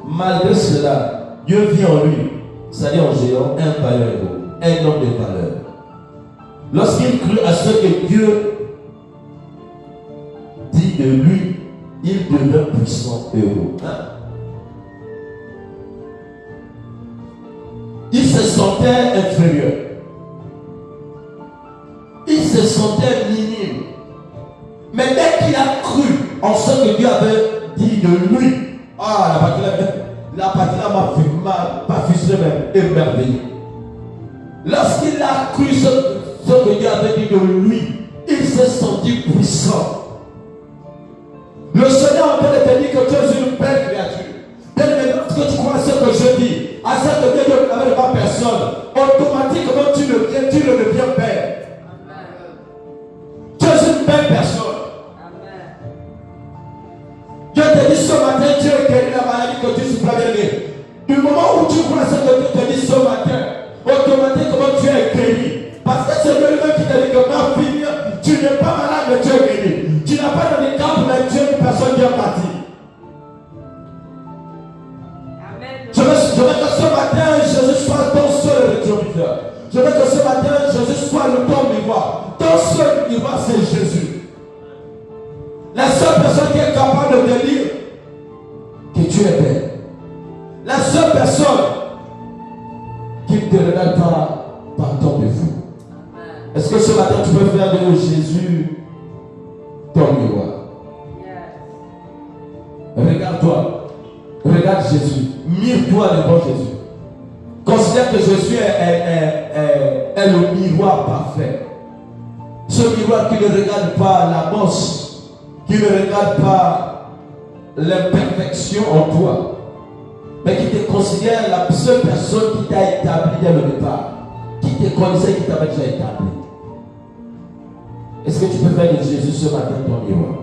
malgré cela, Dieu vit en lui, c'est-à-dire en géant, un vailleur héros, un homme de valeur. Lorsqu'il crut à ce que Dieu dit de lui, il devint puissant héros. Il se sentait inférieur. Il se sentait minime. Mais dès qu'il a cru en ce que Dieu avait dit de lui, la partie là m'a fusionné même, émerveillé. Lorsqu'il a cru ce que Dieu avait dit de lui, il s'est senti puissant. Le Seigneur en train de te dire que tu es une belle créature. Dès lorsque tu crois à ce que je dis, à ce que Dieu n'avait pas personne, automatiquement tu le deviens belle. Tu es une belle personne. Dieu te dit ce matin, Dieu guérit la maladie que tu souffres bien. Du moment où tu crois à ce que Dieu te dit ce matin, automatiquement tu es guéri. Parce que c'est lui-même qui t'a dit que ma fille, tu n'es pas malade, mais tu es guéri. Tu n'as pas de handicap, mais tu es une personne bien bâtie. Je veux que ce matin, Jésus soit ton seul rétroviseur. Je veux que ce matin, Jésus soit le ton miroir. Ton seul miroir, c'est Jésus. La seule personne qui est capable de te dire que tu es belle. La seule personne qui ne te regarde pas par ton défaut. Est-ce que ce matin, tu peux faire de Jésus ton miroir? Regarde-toi. Regarde Jésus. Mire-toi devant Jésus. Considère que Jésus est le miroir parfait. Ce miroir qui ne regarde pas la bosse, qui ne regarde pas l'imperfection en toi, mais qui te considère la seule personne qui t'a établi dès le départ, qui te connaissait, qui t'avait déjà établi. Est-ce que tu peux faire de Jésus ce matin ton miroir?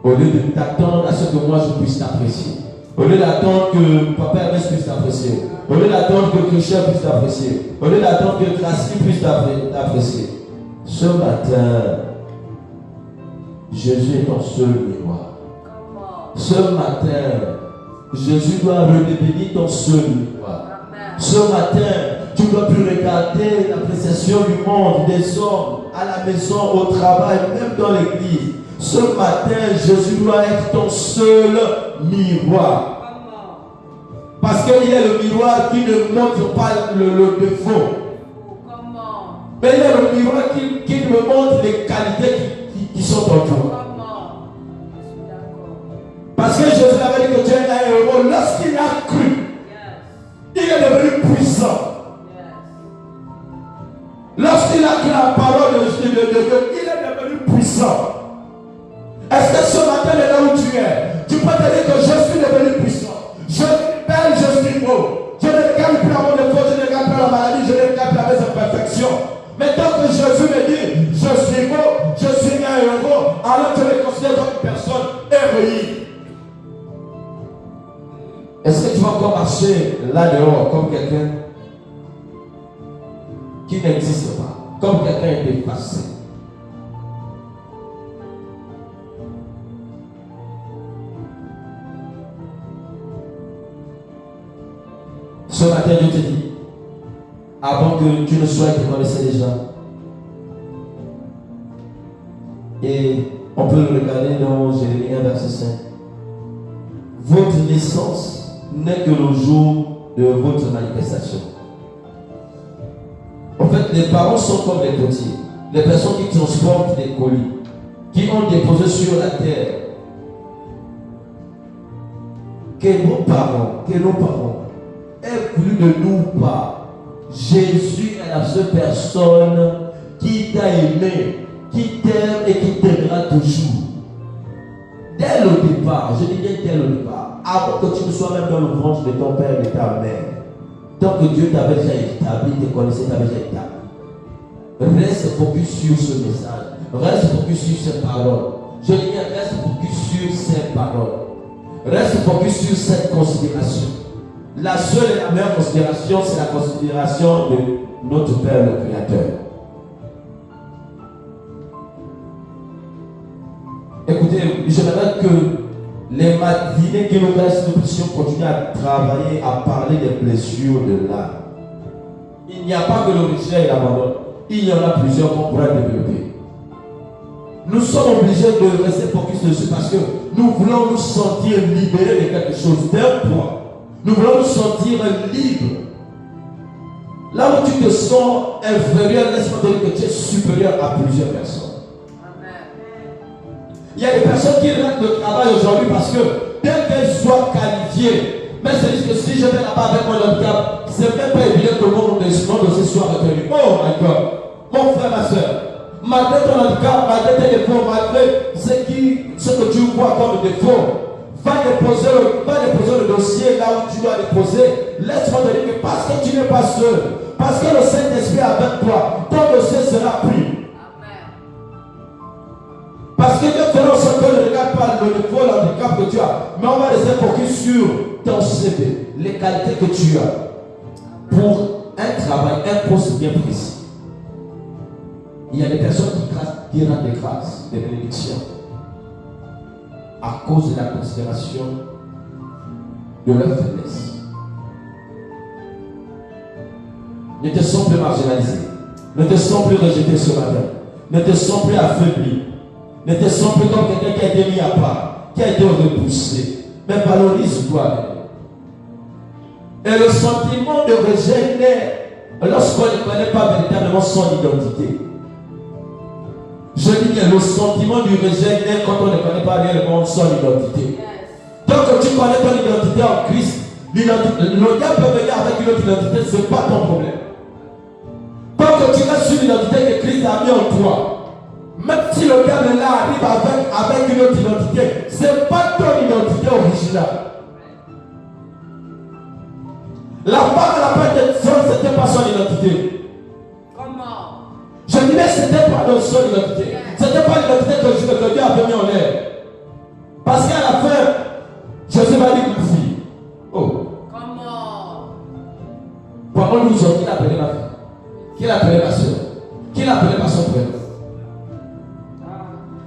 Au lieu de t'attendre à ce que moi je puisse t'apprécier. Au lieu d'attendre que Papa Hermès puisse t'apprécier. Au lieu d'attendre que Christian puisse t'apprécier. Au lieu d'attendre que Krasky puisse t'apprécier. Ce matin, Jésus est ton seul miroir. Ce matin, Jésus doit redevenir ton seul miroir. Ce matin, tu ne dois plus regarder l'appréciation du monde, des hommes, à la maison, au travail, même dans l'église. Ce matin, Jésus doit être ton seul miroir. Parce qu'il est le miroir qui ne montre pas le défaut. Mais il est le miroir qui me montre les qualités qui sont en toi. Parce que Jésus avait dit que tu es un héros. Lorsqu'il a cru, il est devenu puissant. Lorsqu'il a cru la parole de Dieu, il est devenu puissant. Est-ce que ce matin, là où tu es, tu peux te dire que je suis devenu puissant? Je suis belle, je suis beau. Je ne regarde plus à mon défaut, je ne regarde plus à la maladie, je ne regarde plus à mes imperfections. Mais tant que Jésus me dit, je suis beau, je suis un héros, alors je me considère comme une personne héroïque. Est-ce que tu vas encore marcher là-dehors comme quelqu'un qui n'existe pas, comme quelqu'un dépassé? Ce matin, Dieu te dit, avant que tu ne sois, tu connaissais déjà. Et on peut le regarder dans Jérémie 1, verset 5. Votre naissance n'est que le jour de votre manifestation. En fait, les parents sont comme les potiers, les personnes qui transportent des colis, qui ont déposé sur la terre. Que nos parents aient plus de nous pas. Jésus est la seule personne qui t'a aimé, qui t'aime et qui t'aimera toujours. Dès le départ, je dis bien dès le départ, avant que tu ne sois même dans le ventre de ton père et de ta mère, Tant que Dieu t'avait déjà établi, te connaissait, t'avait déjà établi. Reste focus sur ce message. Reste focus sur ces paroles. Je dis bien, reste focus sur ces paroles. Reste focus sur cette considération. La seule et la meilleure considération, c'est la considération de notre Père le Créateur. Écoutez, j'aimerais que les matinées qui nous restent, nous puissions continuer à travailler, à parler des blessures de l'âme. Il n'y a pas que le rejet et l'abandon. Il y en a plusieurs qu'on pourra développer. Nous sommes obligés de rester focus dessus parce que nous voulons nous sentir libérés de quelque chose, d'un point. Nous voulons nous sentir libres. Là où tu te sens inférieur, laisse-moi te dire que tu es supérieur à plusieurs personnes. Il y a des personnes qui ratent le travail aujourd'hui parce que dès qu'elles soient qualifiées, mais c'est juste que si je vais là-bas avec mon handicap, c'est même pas évident que mon dossier soit retenu. Oh my God, mon frère, ma soeur, malgré ton handicap, malgré tes défauts, malgré ce que tu vois comme défaut, va déposer le dossier là où tu dois déposer. Laisse-moi te dire que parce que tu n'es pas seul, parce que le Saint-Esprit est avec toi, ton dossier sera pris. Parce que Dieu fera en sorte qu'on ne regarde pas le défaut, l'handicap que tu as, mais on va rester focus sur ton CV, les qualités que tu as pour un travail, un poste bien précis. Il y a des personnes qui rendent des grâces, des bénédictions à cause de la considération de leur faiblesse. Ne te sens plus marginalisé, ne te sens plus rejeté ce matin, ne te sens plus affaibli. Ne te sens plus comme quelqu'un qui a été mis à part, qui a été repoussé. Mais valorise-toi. Et le sentiment de rejet naît lorsqu'on ne connaît pas véritablement son identité. Je dis bien, le sentiment du rejet naît quand on ne connaît pas réellement son identité. Tant que tu connais ton identité en Christ, le diable peut venir avec une autre identité, ce n'est pas ton problème. Tant que tu restes sur l'identité que Christ a mis en toi, même si le gars de là arrive avec une autre identité, ce n'est pas ton identité originale. La femme de la paix de son, ce n'était pas son identité. Comment? Je disais que ce n'était pas son identité. Ce n'était pas l'identité que Dieu avait mis en l'air. Parce qu'à la fin, Jésus m'a dit ma fille. Oh. Comment? Pourquoi nous autres, qui l'a appelé ma fille? Qui l'a appelé ma soeur? Qui l'a appelé ma son frère?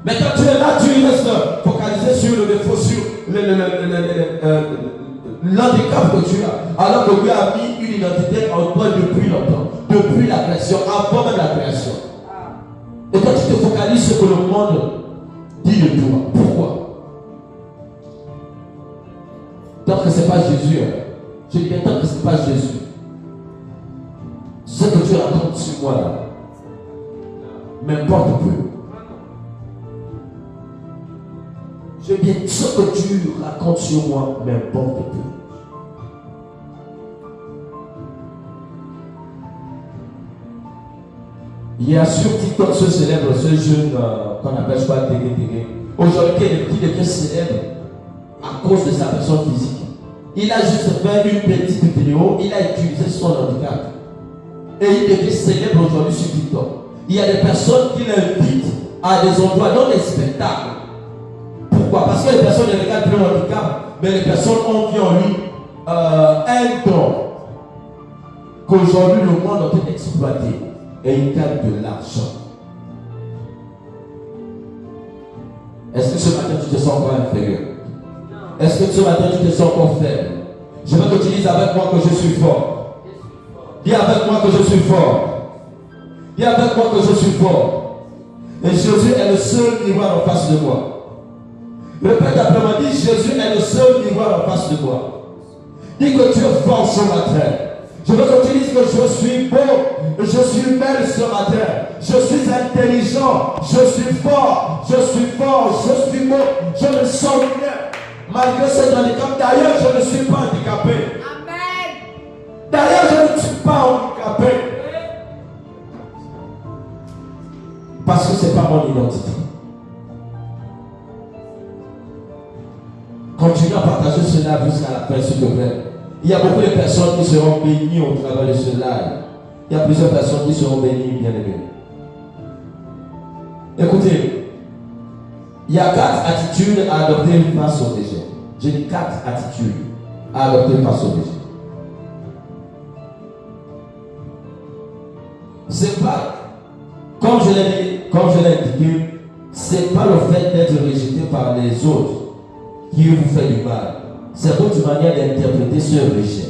Mais quand tu es là, tu restes focalisé sur le défaut, sur l'handicap que tu as. Alors que Dieu a mis une identité en toi depuis longtemps, depuis la création, avant même la création. Et quand tu te focalises sur ce que le monde dit de toi, pourquoi? Tant que ce n'est pas Jésus, je dis bien tant que ce n'est pas Jésus, ce que tu racontes sur moi là, m'importe peu. Je dis bien, ce que tu racontes sur moi m'importe peu. Il y a sur TikTok ce célèbre, ce jeune qu'on appelle, je crois, Tégué. Aujourd'hui, qui devient célèbre à cause de sa personne physique. Il a juste fait une petite vidéo, il a utilisé son handicap. Et il devient célèbre aujourd'hui sur TikTok. Il y a des personnes qui l'invitent à des endroits, dans des spectacles. Pourquoi? Parce que les personnes ne regardent plus le handicap, mais les personnes ont vu en lui un don qu'aujourd'hui le monde doit être exploité et il gagne de l'argent. Est-ce que ce matin tu te sens encore inférieur? Est-ce que ce matin tu te sens encore faible? Je veux que tu dises avec moi que je suis fort. Dis avec moi que je suis fort. Dis avec moi que je suis fort. Et Jésus est le seul miroir en face de moi. Répète après moi, dis Jésus est le seul miroir en face de moi. Dis que tu es fort ce matin. Je veux que tu dises que je suis beau, je suis belle ce matin. Je suis intelligent, je suis fort, je suis beau, je me sens bien. Malgré cet handicap, d'ailleurs je ne suis pas handicapé. Amen. D'ailleurs je ne suis pas handicapé. Parce que ce n'est pas mon identité. Continue à partager cela jusqu'à la fin, s'il te plaît. Il y a beaucoup de personnes qui seront bénies au travers de ce live. Il y a plusieurs personnes qui seront bénies, bien aimées. Écoutez, il y a 4 attitudes à adopter face au rejet. J'ai dit 4 attitudes à adopter face au rejet. C'est pas, comme je l'ai indiqué, c'est pas le fait d'être rejeté par les autres qui vous fait du mal. C'est votre manière d'interpréter ce rejet.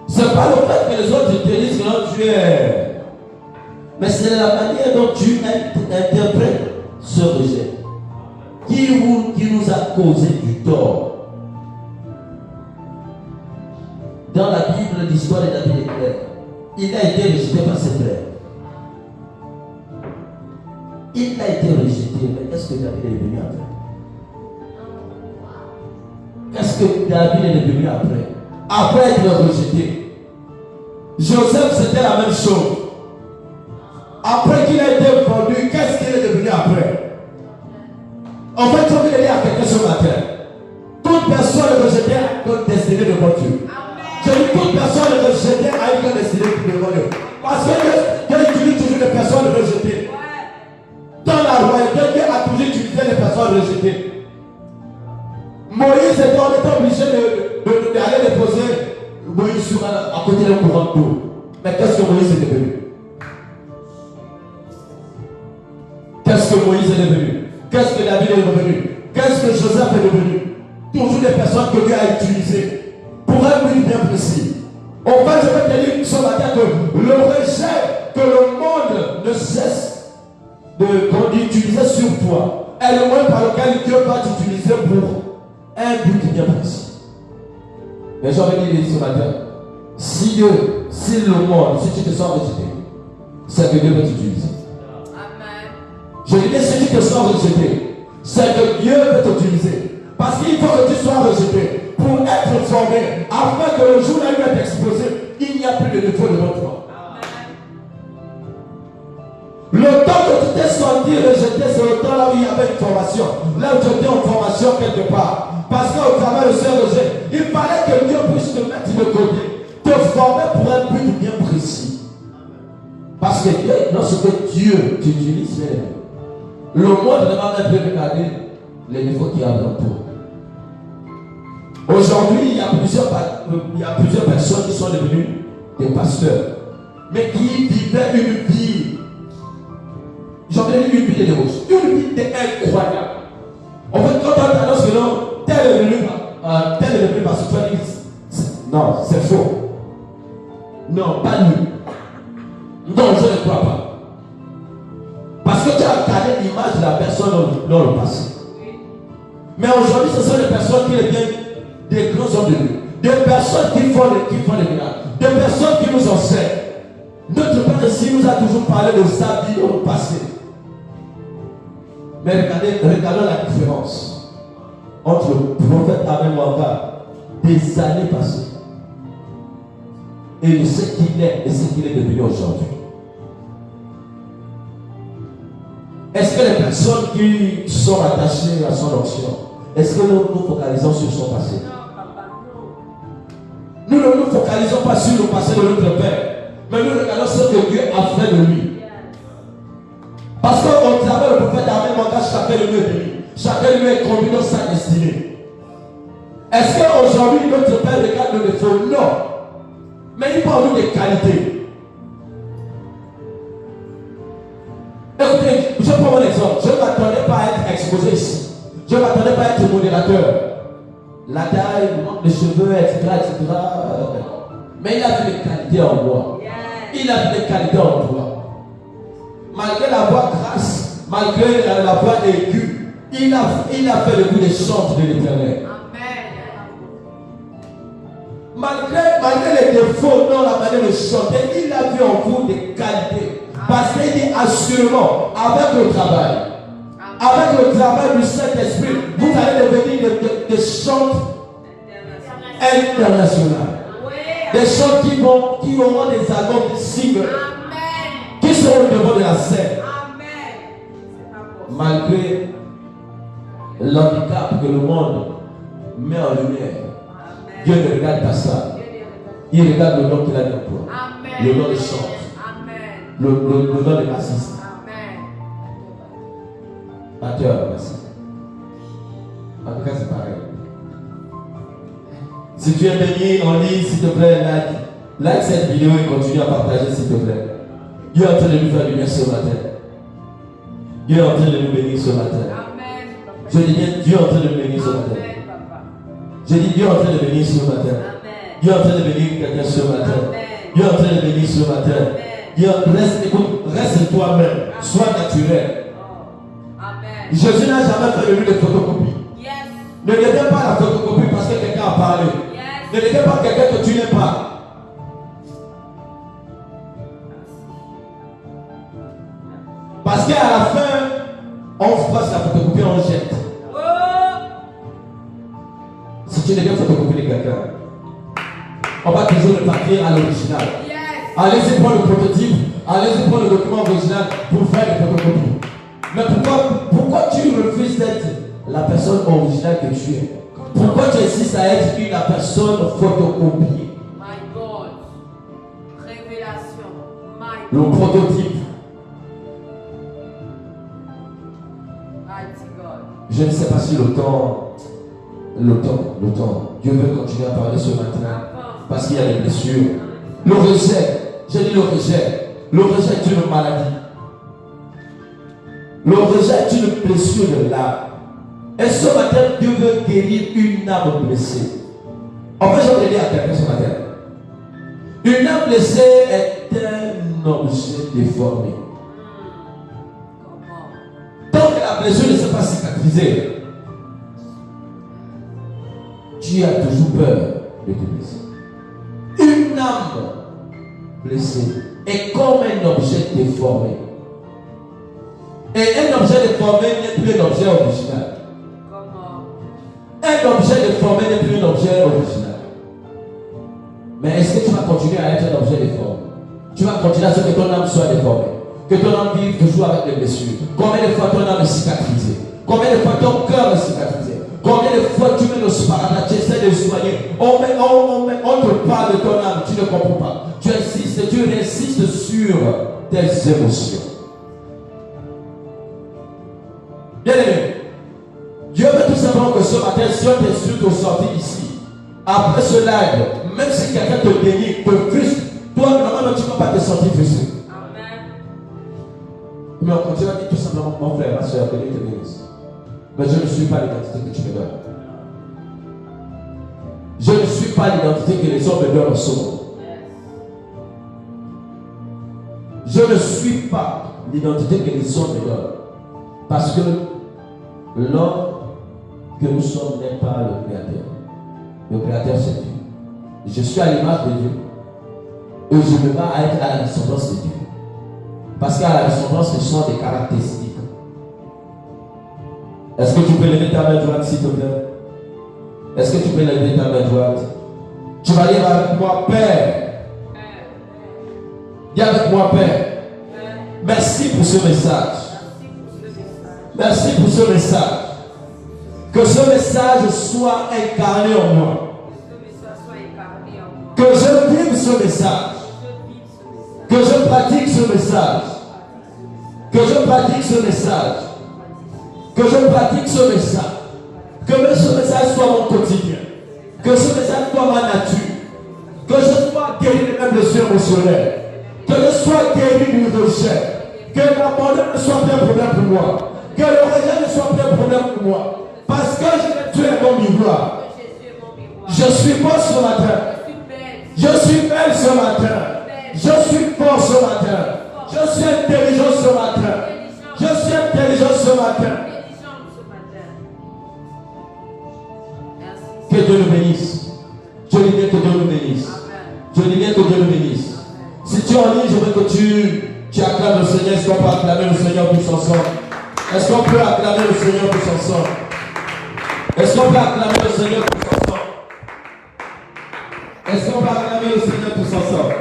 C'est pas le fait que les autres te disent que non, tu es. Mais c'est la manière dont tu interprètes ce rejet qui nous a causé du tort. Dans la Bible, l'histoire de David est claire. Il a été rejeté par ses frères. Il a été rejeté, mais qu'est-ce que David est devenu après? Qu'est-ce que David est devenu après? Après être rejeté. Joseph, c'était la même chose. Après qu'il a été vendu, qu'est-ce qu'il est devenu après? En fait, je veux dire à quelqu'un ce matin. Toute personne rejetée a une destinée devant Dieu. Je dis toute personne rejetée a une destinée devant Dieu. Parce que Dieu utilise toujours les personnes rejetées. Dans la royauté, Dieu a toujours utilisé les personnes rejetées. Moïse était obligé d'aller déposer Moïse à côté d'un courant d'eau. Mais qu'est-ce que Moïse est devenu? Qu'est-ce que Moïse est devenu? Qu'est-ce que David est devenu? Qu'est-ce que Joseph est devenu? Toujours des personnes que Dieu a utilisées pour un but bien précis. En fait, je vais te dire ce matin que le rejet que le monde ne cesse d'utiliser sur toi est le moyen par lequel Dieu va t'utiliser pour un but bien précis. Mais j'ai envie de dire ce matin, si le monde, si tu te sens rejeté, c'est que Dieu va t'utiliser. Je dis, si tu te sens rejeté, c'est que Dieu veut t'utiliser. Parce qu'il faut que tu sois rejeté pour être formé, afin que le jour où il va t'exposer, il n'y a plus de défaut devant toi. Le temps que tu t'es senti rejeté, c'est le temps là où il y avait une formation. Là où tu étais en formation quelque part. Parce qu'au travers de ce rejet, il fallait que Dieu puisse te mettre de côté, te former pour un but bien précis. Parce que lorsque Dieu t'utilise, le monde ne va même plus regarder les défauts qu'il y a dans toi. Aujourd'hui, il y a plusieurs personnes qui sont devenues des pasteurs, mais qui vivaient une vie, j'en ai dit une vie de dévotion, une vie incroyable. En fait, quand on t'annonce que non, tel est devenu pasteur, tu vas dire, non, c'est faux. Non, pas lui. Non, je ne crois pas. Parce que tu as regardé l'image de la personne dans le passé. Mais aujourd'hui, ce sont des personnes qui deviennent des grands hommes de Dieu. Des personnes qui font des miracles. Des personnes qui nous enseignent. Notre Père ici nous a toujours parlé de sa vie dans le passé. Mais regardons la différence entre le prophète Abel Wanga des années passées et de ce qu'il est et ce qu'il est devenu aujourd'hui. Est-ce que les personnes qui sont attachées à son onction, est-ce que nous nous focalisons sur son passé? Nous ne nous focalisons pas sur le passé de notre Père, mais nous regardons ce que Dieu a fait de lui. Parce qu'au travers le prophète Abel Wanga, chacun de nous est béni. Chacun de nous est conduit dans sa destinée. Est-ce qu'aujourd'hui notre Père regarde le défaut? Non. Mais il parle des qualités. Écoutez, je prends mon exemple. Je ne m'attendais pas à être exposé ici. Je ne m'attendais pas à être modérateur. La taille, le manque de cheveux, etc., etc. Mais il a vu les qualités en moi. Il a vu les qualités en toi. Malgré la voix grasse, malgré la voix aiguë, il a fait le goût des chants de l'Éternel. Malgré les défauts dans la manière de chanter, il a vu en vous des qualités. Parce qu'il dit assurément, avec le travail du Saint-Esprit, vous allez devenir des chants internationaux. Des chants qui auront des albums, des singles, qui seront devant de la scène. Malgré l'handicap que le monde met en lumière. Dieu ne regarde pas ça. Il regarde le nom qu'il a mis en toi. Le nom de chante. Le nom de bassiste. Batteur, bassiste. En tout cas, c'est pareil. Si tu es béni en ligne, s'il te plaît, like cette vidéo et continue à partager, s'il te plaît. Dieu est en train de nous faire du bien ce matin. Dieu est en train de nous bénir ce matin. Amen. Je dis bien, Dieu est en train de nous bénir ce matin. Je dis, Dieu est en train de bénir ce matin. Dieu est en train de bénir quelqu'un ce matin. Dieu est en train de bénir ce matin. Dieu, reste toi-même. Sois naturel. Jésus n'a jamais fait de lui de photocopie. Ne deviens pas la photocopie parce que quelqu'un a parlé. Ne deviens pas quelqu'un que tu n'es pas. Parce qu'à la fin, on fasse la photocopie, on jette. Si tu deviens photocopier quelqu'un, on va toujours le papier à l'original. Allez-y prendre le prototype, allez-y prendre le document original pour faire les photocopies. Mais pourquoi tu refuses d'être la personne originale que tu es? Pourquoi tu insistes à être la personne photocopiée? My God. Révélation. Le prototype. Je ne sais pas si le temps, Dieu veut continuer à parler ce matin parce qu'il y a des blessures. Le rejet, j'ai dit le rejet est une maladie. Le rejet est une blessure de l'âme. Et ce matin, Dieu veut guérir une âme blessée. En fait, je vais dire à quelqu'un ce matin. Une âme blessée est un objet déformé. Tant que la blessure ne s'est pas cicatrisée, tu as toujours peur de te blesser. Une âme blessée est comme un objet déformé. Et un objet déformé n'est plus un objet original. Un objet déformé n'est plus un objet original. Mais est-ce que tu vas continuer à être un objet déformé? Tu vas continuer à ce que ton âme soit déformée. Que ton âme vive toujours avec des blessures. Combien de fois ton âme est cicatrisée? Combien de fois ton cœur est cicatrisé? Combien de fois tu mets le sparadrap, tu essaies de le soigner? On te parle de ton âme, tu ne comprends pas. Tu insistes sur tes émotions. Bien aimé, Dieu veut tout simplement que ce matin, si on t'insulte au sortir d'ici, après ce live, même si quelqu'un te bénit, te frustre, toi, normalement, tu ne vas pas te sentir frustré. Mais on continue à dire tout simplement, mon frère, ma soeur, que Dieu te bénisse. Mais je ne suis pas l'identité que tu me donnes. Je ne suis pas l'identité que les hommes me donnent au second. Je ne suis pas l'identité que les hommes me donnent. Parce que l'homme que nous sommes n'est pas le Créateur. Le Créateur, c'est Dieu. Je suis à l'image de Dieu. Et je me bats à être à la ressemblance de Dieu. Parce qu'à la ressemblance, ce sont des caractéristiques. Est-ce que tu peux lever ta main droite, s'il te plaît? Est-ce que tu peux lever ta main droite? Tu vas dire avec moi, Père. Dis avec moi, Père. Merci pour ce message. Merci pour ce message. Que ce message soit incarné en moi. Que je vive ce message. Que je pratique ce message. Que je pratique ce message. Que je pratique ce message. Que ce message soit mon quotidien. Que ce message soit ma nature. Que je sois guéri de mes blessures émotionnelles. Que je sois guéri du rejet. Que l'abandon ne soit plus un problème pour moi. Que le rejet ne soit plus un problème pour moi. Parce que tu es mon miroir. Je suis beau ce matin. Je suis belle ce matin. Je suis fort ce matin. Je suis intelligent ce matin. Je suis intelligent ce matin. Que Dieu nous bénisse. Je dis bien que Dieu nous bénisse. Je dis bien que Dieu nous bénisse. Si tu es en ligne, je veux que tu acclames le Seigneur. Est-ce qu'on peut acclamer le Seigneur tous ensemble? Est-ce qu'on peut acclamer le Seigneur tous ensemble? Est-ce qu'on peut acclamer le Seigneur tous ensemble? Est-ce qu'on peut acclamer le Seigneur tous ensemble?